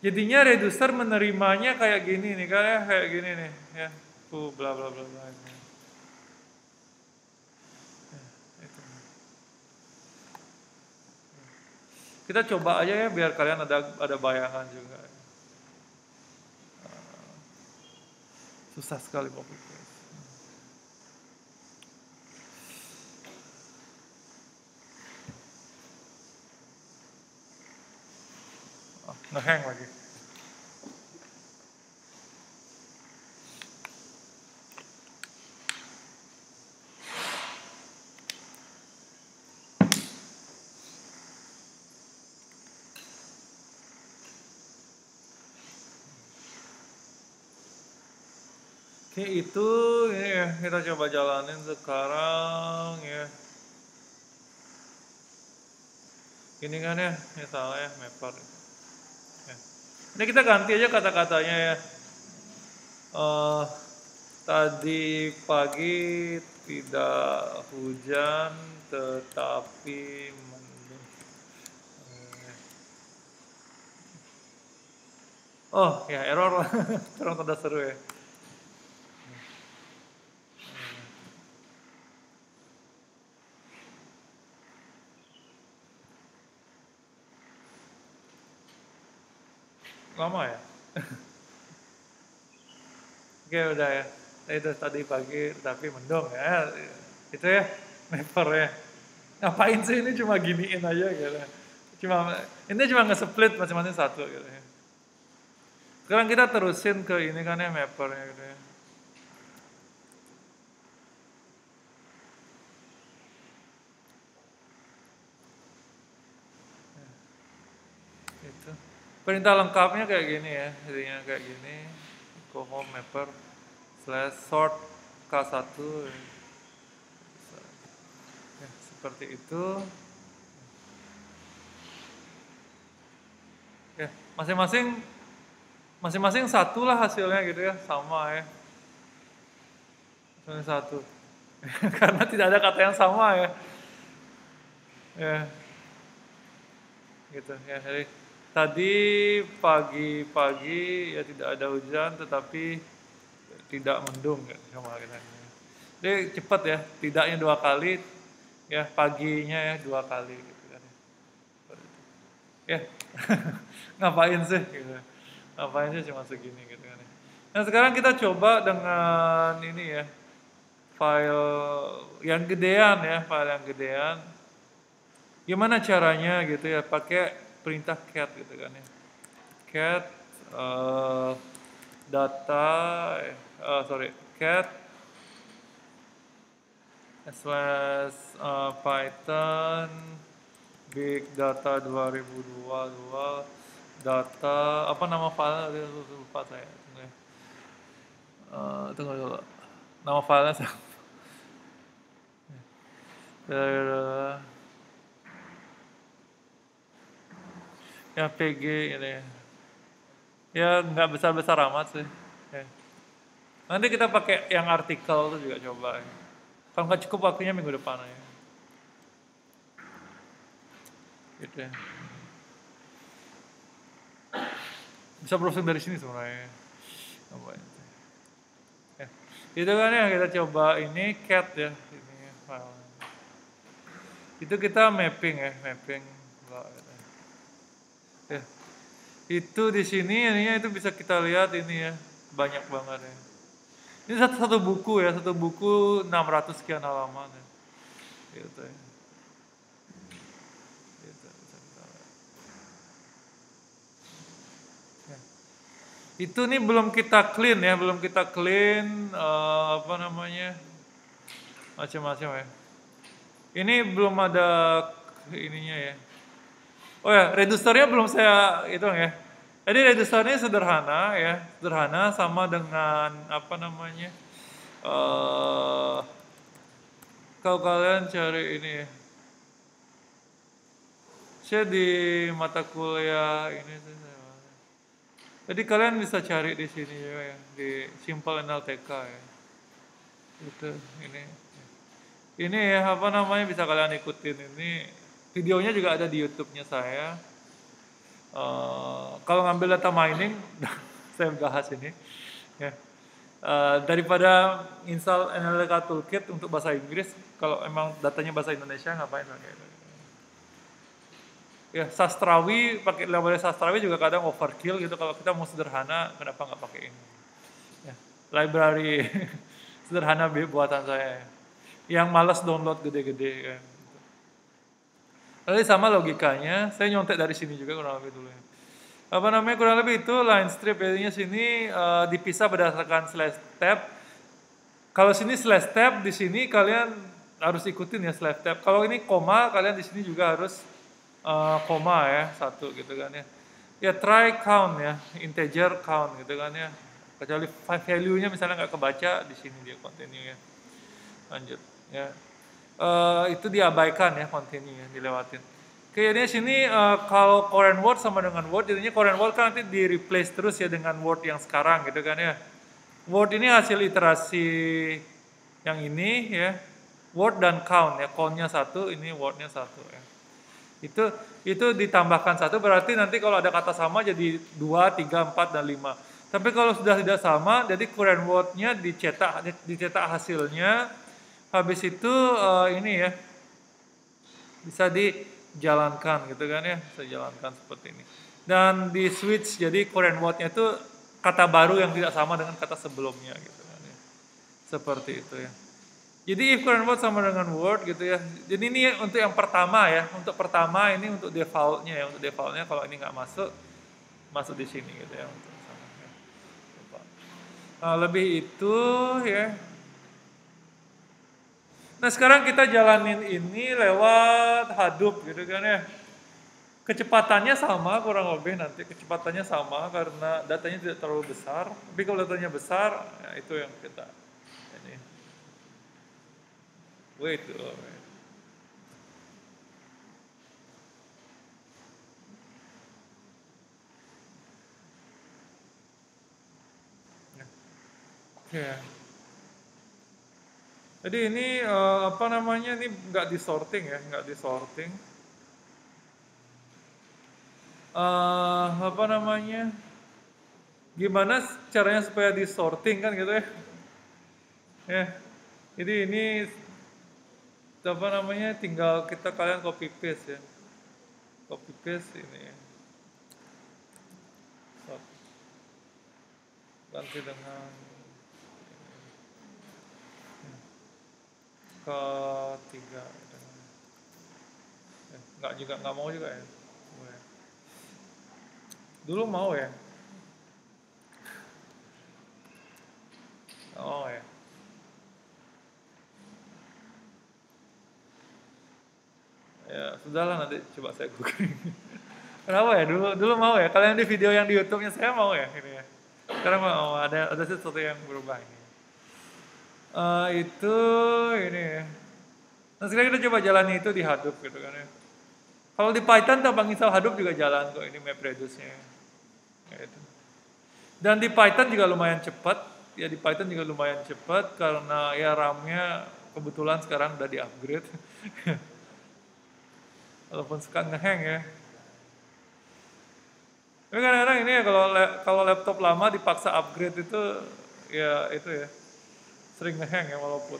Jadinya reducer menerimanya kayak gini nih, kayak gini nih ya. Bla bla bla bla. Kita coba aja ya biar kalian ada bayangan juga. Susah sekali copy paste. Ngehang lagi. Oke, itu ini ya, kita coba jalanin sekarang ya. Ini kan ya, misalnya mapper. Ya. Ini kita ganti aja kata-katanya ya. Tadi pagi tidak hujan, tetapi mendung. Oh ya error, error tanda seru ya. Lama ya? Oke udah ya. Itu tadi pagi tapi mendung ya. Itu ya mapper ya. Ngapain sih ini cuma giniin aja gitu. Ini cuma nge-split masing-masing 1 gitu ya. Sekarang kita terusin ke ini kan ya mappernya gitu ya. Itu. Perintah lengkapnya kayak gini ya, jadinya kayak gini. Go home mapper /sort K1 ya, seperti itu ya, masing-masing 1 lah hasilnya gitu ya, sama ya, masing 1 karena tidak ada kata yang sama ya, ya gitu ya. Jadi tadi pagi-pagi ya tidak ada hujan tetapi tidak mendung ya, sama kita. Jadi cepat ya, tidaknya 2 kali ya, paginya ya 2 kali gitu kan ya. Ngapain sih gitu. Ngapain sih cuma segini gitu kan. Nah sekarang kita coba dengan ini ya, file yang gedean ya, file yang gedean. Gimana caranya gitu ya, pakai perintah cat gitu kan ya. Cat data, sorry, cat Python big data 2022 data apa nama file lupa saya. Tunggu dulu. Nama filenya saya. Ya PG ini. Ya nggak besar-besar amat sih. Ya. Nanti kita pakai yang artikel tuh juga coba. Ya. Kalau nggak cukup waktunya minggu depan ya. Gitu ya. Bisa browsing dari sini sebenarnya. Apa itu? Ya. Itu kan ya kita coba ini cat ya. Ini file. Itu kita mapping ya, mapping. Ya. Itu di sini ininya itu bisa kita lihat ini ya, banyak banget ya. Ini satu buku ya, satu buku 600 sekian halaman ya. Gitu ya. Gitu, bisa kita lihat. Ya. Itu nih belum kita clean ya, belum kita clean apa namanya, macam-macam ya. Ini belum ada ininya ya. Oh ya, registernya belum saya hitung ya. Jadi registernya sederhana ya, sederhana sama dengan apa namanya. Kalau kalian cari ini ya. Saya di mata kuliah ini jadi kalian bisa cari di sini juga ya, di Simple NLTK ya. Itu ini. Ini ya apa namanya bisa kalian ikutin ini. Videonya juga ada di YouTube-nya saya. Kalau ngambil data mining, saya bahas ini. Ya. Daripada install NLTK Toolkit untuk bahasa Inggris, kalau emang datanya bahasa Indonesia ngapain pakai itu? Ya sastrawi pakai label sastrawi juga kadang overkill gitu. Kalau kita mau sederhana, kenapa nggak pakai ini? Ya, library sederhana buatan saya. Yang malas download gede-gede kan. Lalu sama logikanya, saya nyontek dari sini juga kurang lebih dulu ya. Apa namanya kurang lebih itu line strip jadinya sini dipisah berdasarkan slash tab. Kalau sini slash tab, di sini kalian harus ikutin ya slash tab. Kalau ini koma, kalian di sini juga harus koma ya satu gitu kan ya. Ya try count ya, integer count gitu kan ya. Kecuali value-nya misalnya nggak kebaca, di sini dia continue ya. Lanjut ya. Itu diabaikan ya, continue ya, dilewatin. Kayaknya sini kalau current word sama dengan word, jadinya current word kan nanti di replace terus ya dengan word yang sekarang gitu kan ya. Word ini hasil iterasi yang ini ya. Word dan count ya, count-nya satu, ini word-nya satu ya. Itu ditambahkan satu berarti nanti kalau ada kata sama jadi 2, 3, 4, dan 5. Tapi kalau sudah tidak sama, jadi current word-nya dicetak hasilnya. Habis itu ini ya bisa dijalankan gitu kan ya, bisa jalankan seperti ini. Dan di switch jadi current word-nya itu kata baru yang tidak sama dengan kata sebelumnya gitu kan ya. Seperti itu ya. Jadi if current word sama dengan word gitu ya. Jadi ini untuk yang pertama ya. Untuk pertama ini untuk defaultnya ya. Untuk defaultnya kalau ini nggak masuk, masuk di sini gitu ya. Untuk sama, ya. Nah, lebih itu ya. Nah sekarang kita jalanin ini lewat Hadoop gitu kan ya. Kecepatannya sama kurang lebih nanti. Kecepatannya sama karena datanya tidak terlalu besar. Tapi kalau datanya besar, ya itu yang kita ini. Wait. Oke. Jadi ini apa namanya ini nggak disorting ya, nggak disorting. Apa namanya? Gimana caranya supaya disorting kan gitu ya? Ya. Jadi ini apa namanya? Tinggal kalian copy paste ya. Copy paste ini ya. ganti dengan ke tiga. Nggak juga, nggak mau juga ya. Dulu mau ya. Oh ya. Ya sudahlah, nanti coba saya googling. Kenapa ya? Dulu mau ya. Kalian di video yang di YouTube-nya saya mau ya ini ya. Sekarang mau ada sesuatu yang berubah ini. Itu ini ya. Nah sekarang kita coba jalani itu di Hadoop gitu kan ya. Kalau di Python tabang install Hadoop juga jalan kok ini MapReduce-nya. Ya, itu. Dan di Python juga lumayan cepat. Ya di Python juga lumayan cepat karena ya RAM-nya kebetulan sekarang udah di-upgrade. Walaupun suka ngehang ya. Tapi kadang-kadang ini ya kalau laptop lama dipaksa upgrade itu ya itu ya sering ngehang ya walaupun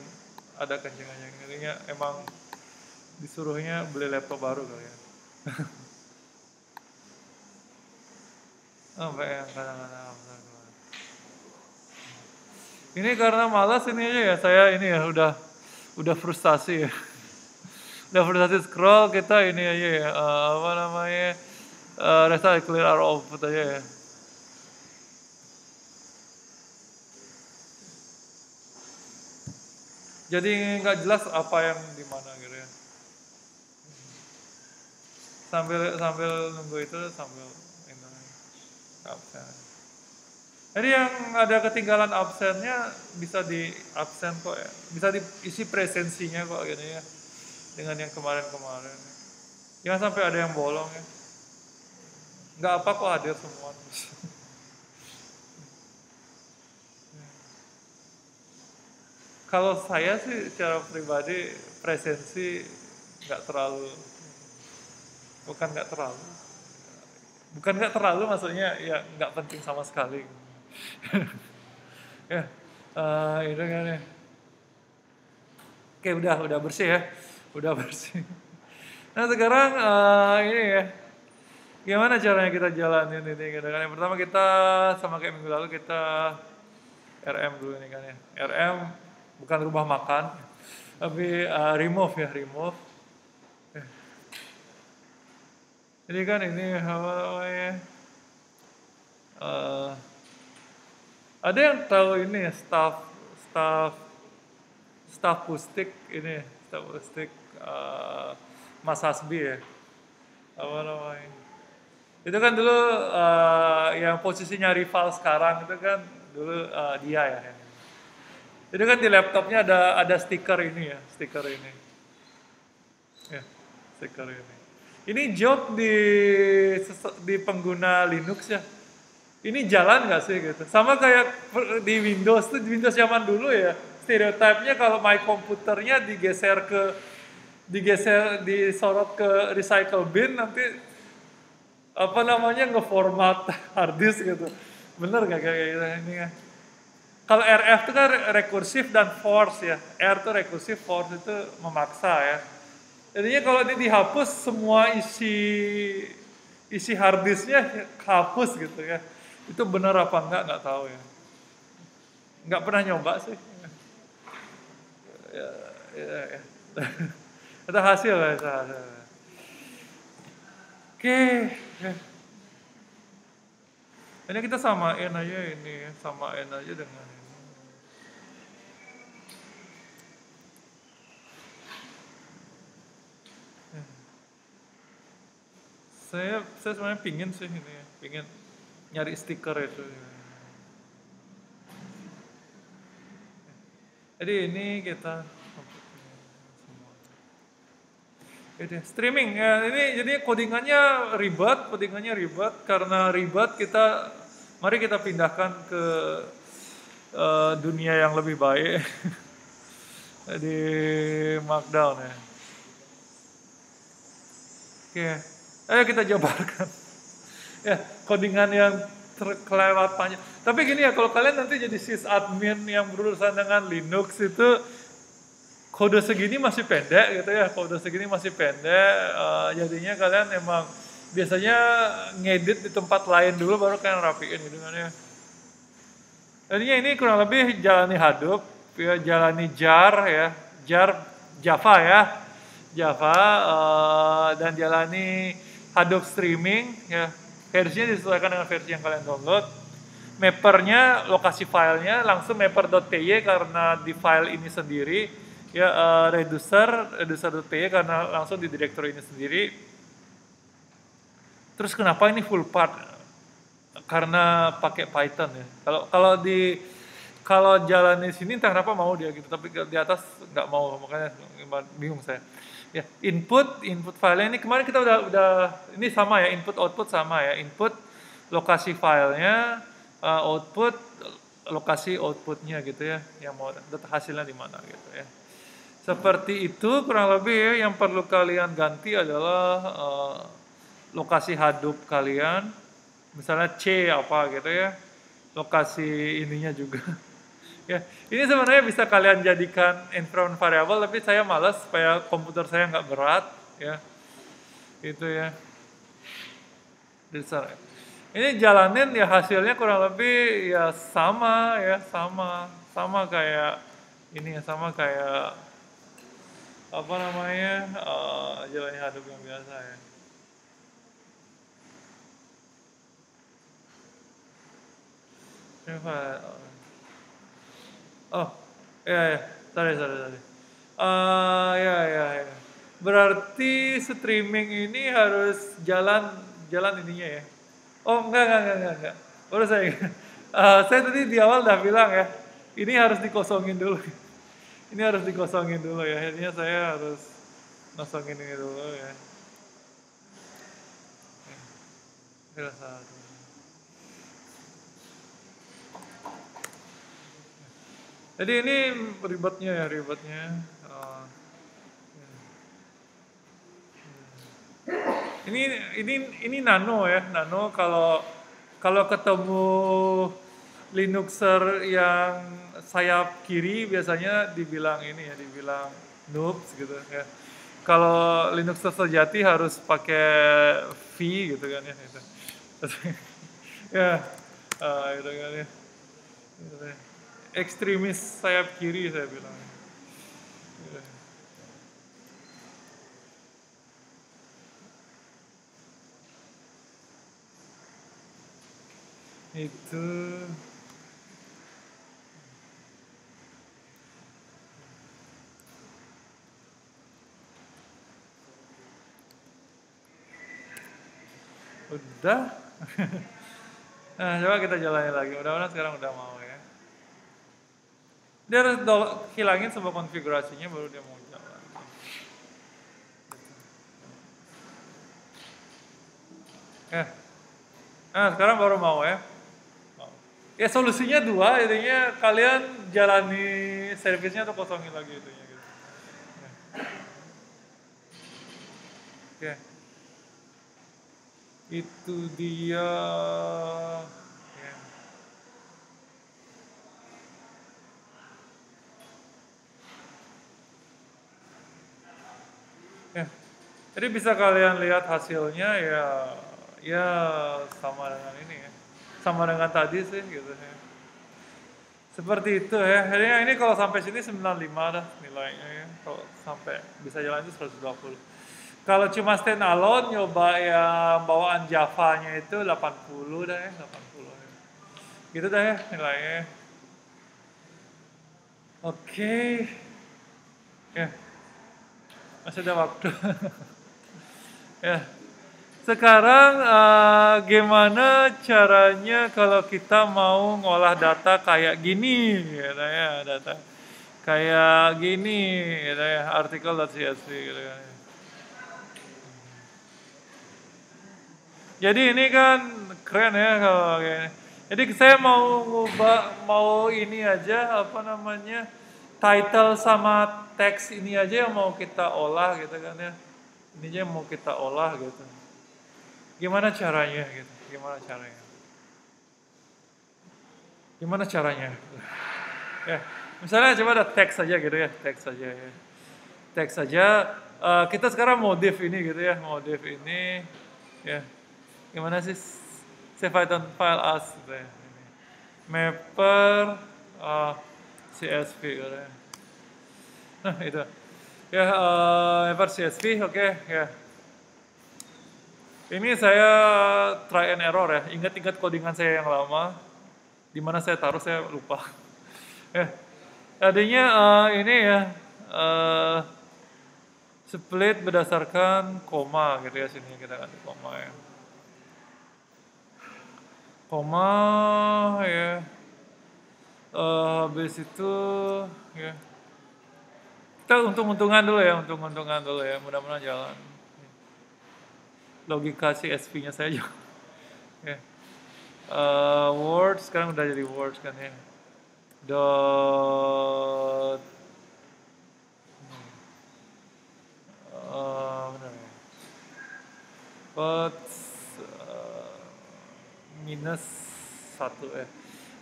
ada kencengannya. Intinya emang disuruhnya beli laptop baru kali ya. Sampai yang kadang-kadang ini karena malas ini aja ya saya ini ya udah frustasi ya. Udah frustasi scroll kita ini aja ya apa namanya restart clear our output aja ya. Jadi nggak jelas apa yang di mana gitu ya. Sambil nunggu itu sambil ini absen. Jadi yang ada ketinggalan absennya bisa di absen kok ya. Bisa diisi presensinya kok gitu ya. Dengan yang kemarin-kemarin. Jangan sampai ada yang bolong ya. Nggak apa kok hadir semua. Kalau saya sih secara pribadi presensi nggak terlalu, bukan nggak terlalu maksudnya ya nggak penting sama sekali. Ya, itu kan ya. Oke udah bersih ya, udah bersih. Nah sekarang ini ya, gimana caranya kita jalanin ini gitu kan? Yang pertama kita sama kayak minggu lalu kita RM dulu ini kan ya. RM bukan rumah makan, tapi remove ya remove. Jadi kan ini apa namanya? Ada yang tahu ini ya staff pustik ini staff pustik Mas Hasbi ya apa namanya? Itu kan dulu yang posisinya rival sekarang itu kan dulu dia ya. Itu kan di laptopnya ada stiker ini ya, stiker ini. Ya, stiker ini. Ini job di pengguna Linux ya. Ini jalan nggak sih gitu? Sama kayak di Windows tuh, di Windows zaman dulu ya. Stereotipnya kalau my komputernya disorot ke recycle bin nanti apa namanya ngeformat hard disk gitu. Bener nggak kayak gitu ini ya? Kalau RF itu kan rekursif dan force ya. R itu rekursif, force itu memaksa ya. Jadinya kalau ini dihapus semua isi hard disknya hapus gitu ya. Itu benar apa nggak tahu ya. Nggak pernah nyoba sih. Ya. Itu hasil lah itu hasil. Oke. Ini kita samain aja dengan ini. Saya sebenarnya pingin sih ini ya, pingin nyari stiker itu. Jadi ini kita streaming ya ini jadi codingannya ribet karena ribet mari kita pindahkan ke dunia yang lebih baik di Markdown ya. Oke, ayo kita jabarkan ya codingan yang kelewat panjang. Tapi gini ya, kalau kalian nanti jadi sysadmin yang berurusan dengan Linux itu kode segini masih pendek gitu ya, jadinya kalian emang biasanya ngedit di tempat lain dulu baru kalian rapiin gitu kan ya. Artinya ini kurang lebih jalani Hadoop, ya, jalani jar ya, jar Java ya, Java dan jalani Hadoop streaming ya. Versinya disesuaikan dengan versi yang kalian download. Mappernya, lokasi filenya langsung mapper.py karena di file ini sendiri ya, reducer.py karena langsung di direktori ini sendiri. Terus kenapa ini full part? Karena pakai Python ya. Kalau jalan di sini entah kenapa mau dia gitu, tapi di atas nggak mau, makanya bingung saya. Ya, input filenya ini kemarin kita udah ini sama ya, input output sama ya, input lokasi filenya, output lokasi outputnya gitu ya, yang mau data hasilnya di mana gitu ya. Seperti itu kurang lebih ya. Yang perlu kalian ganti adalah lokasi Hadoop kalian, misalnya C apa gitu ya, lokasi ininya juga. Ya, ini sebenarnya bisa kalian jadikan environment variable, tapi saya malas supaya komputer saya nggak berat ya, itu ya. Ini jalanin ya, hasilnya kurang lebih ya sama ya, sama kayak ini ya, sama kayak apa namanya, jalannya Hadoop yang biasa ya. Oh, ya, sorry. Ya. Berarti streaming ini harus jalan ininya ya. Oh, enggak. Baru saya. Saya tadi di awal udah bilang ya, ini harus dikosongin dulu. Ini harus dikosongin dulu ya. Akhirnya saya harus kosongin ini dulu ya. Jadi ini ribetnya. Ini nano ya, nano kalau ketemu Linuxer yang sayap kiri biasanya dibilang ini ya, dibilang noobs gitu ya. Kalau Linuxer sejati harus pakai V gitu kan ya. Gitu. Ya, gitu kan ya. Ekstremis sayap kiri saya bilang. Gitu. Itu udah. Nah, coba kita jalanin lagi. Mudah-mudahan sekarang udah mau ya. Dia harus hilangin semua konfigurasinya baru dia mau jalan. Nah, sekarang baru mau ya. Ya solusinya dua, intinya kalian jalani servisnya atau kosongin lagi itunya gitu. Oke. Itu dia. Ya. Jadi bisa kalian lihat hasilnya ya sama dengan ini ya. Sama dengan tadi sih gitu ya. Seperti itu ya. Jadi ini kalau sampai sini 95 dah nilainya ya. Kalau sampai bisa jalan itu 120. Kalau cuma stand alone nyoba yang bawaan Java-nya itu 80 dah ya, 80 ya. Gitu dah ya nilainya. Oke. Ya. Masih ada waktu. Ya. Sekarang gimana caranya kalau kita mau ngolah data kayak gini gitu ya, data kayak gini gitu ya, artikel.csv gitu kan. Jadi ini kan keren ya kalau kayak ini. Jadi saya mau ini aja apa namanya, title sama teks ini aja yang mau kita olah gitu kan ya. Ini aja yang mau kita olah gitu. Gimana caranya gitu? Gimana caranya? Ya, misalnya coba ada teks saja gitu ya, teks saja ya. Teks saja. Kita sekarang modif ini gitu ya, modif ini ya. Gimana sih? Save item file as gitu ya. Mapper CSV katanya. Nah itu ya, mapper CSV, oke ya. Ini saya try and error ya, ingat-ingat codingan saya yang lama, di mana saya taruh saya lupa. Ya, tadinya ini ya, split berdasarkan koma gitu ya, sini kita ganti koma ya. Koma ya, habis itu ya. Kita untung-untungan dulu ya, mudah-mudahan jalan. Logika CSV-nya saya juga. Ya. Word sekarang udah jadi Word kan ya. Dot benar ya. Dot minus 1 ya.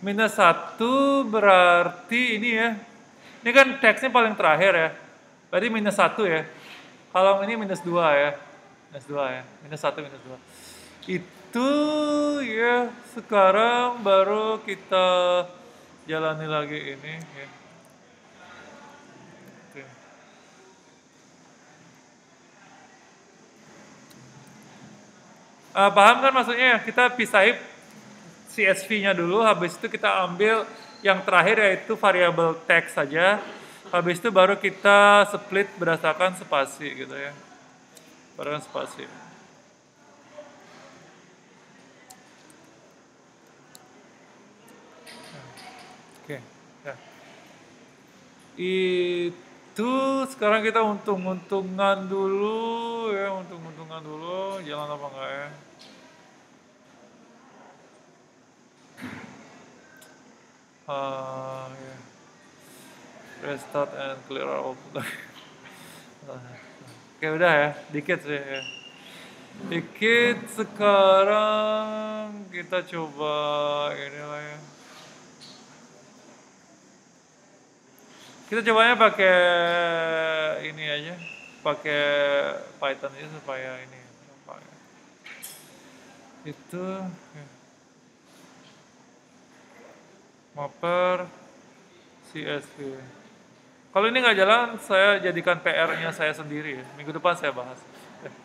Minus 1 berarti ini ya. Ini kan teksnya paling terakhir ya. Berarti minus 1 ya. Kalau ini minus 2 ya. Minus 2 ya. Minus 1 minus 2. Itu ya, sekarang baru kita jalani lagi ini ya. Oke. Paham kan maksudnya ya? Kita pisahin CSV-nya dulu, habis itu kita ambil yang terakhir yaitu variabel teks saja. Habis itu baru kita split berdasarkan spasi gitu ya. Berdasarkan spasi. Oke. Ya. Itu sekarang kita untung-untungan dulu ya, jalan apa enggak ya. Ya. Restart and clear output. Oke udah ya, dikit sih ya. Dikit, sekarang kita coba ini lah ya. Kita cobanya pakai ini aja, pakai Python aja supaya ini gampang ya. Itu ya. Mapper CSV. Kalau ini nggak jalan, saya jadikan PR-nya saya sendiri ya. Minggu depan saya bahas.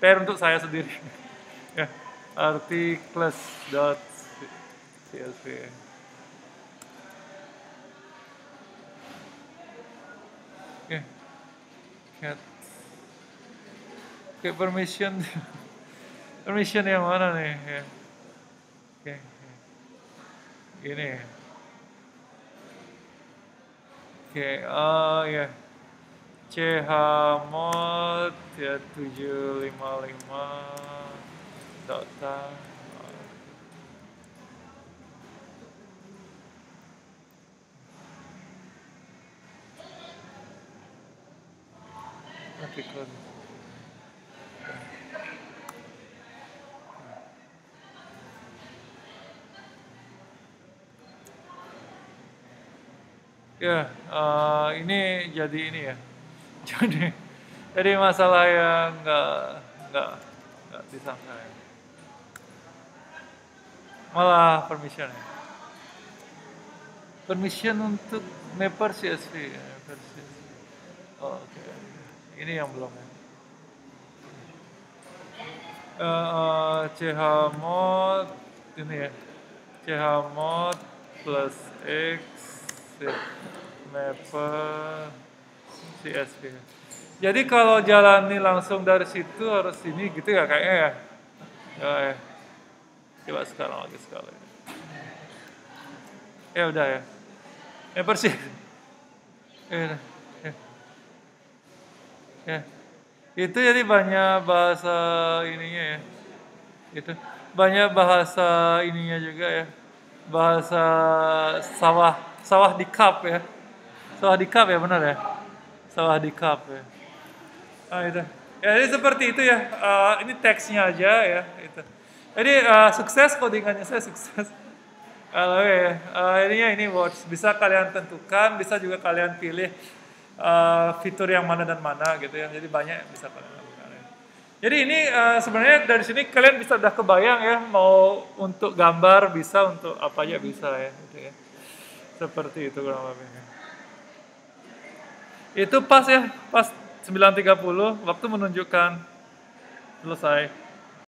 PR untuk saya sendiri. Ya, articles.csv. Oke. Cat. Oke, permission. Permission yang mana nih? Ya. Oke. Ini ya. Oke, ya. chmod ya 755 data. Artikel. Ya, ini jadi ini ya. Jadi masalah yang nggak disangka ya. Malah permission ya. Permission untuk mapper CSV ya. Oh, oke. Ini yang belum ya. chmod ini ya. chmod plus x mapper CSV. Jadi kalau jalani langsung dari situ harus ini gitu ya kayaknya ya. Ya. Coba sekarang lagi sekali. Ya udah ya. Ya persis. Ya. Ya. Itu jadi banyak bahasa ininya ya. Itu banyak bahasa ininya juga ya. Bahasa sawah di cup ya. Sawah di cup ya, benar ya? Sawah di cup ya. Itu. Ya, jadi seperti itu ya. Ini teksnya aja ya. Itu. Jadi sukses codingannya saya sukses. Ini words. Bisa kalian tentukan, bisa juga kalian pilih fitur yang mana dan mana gitu ya. Jadi banyak yang bisa kalian lakukan. Ya. Jadi ini sebenarnya dari sini kalian bisa udah kebayang ya, mau untuk gambar bisa, untuk apa aja bisa ya. Gitu ya. Seperti itu kurang lebihnya. Itu pas ya, pas 9.30 waktu menunjukkan selesai.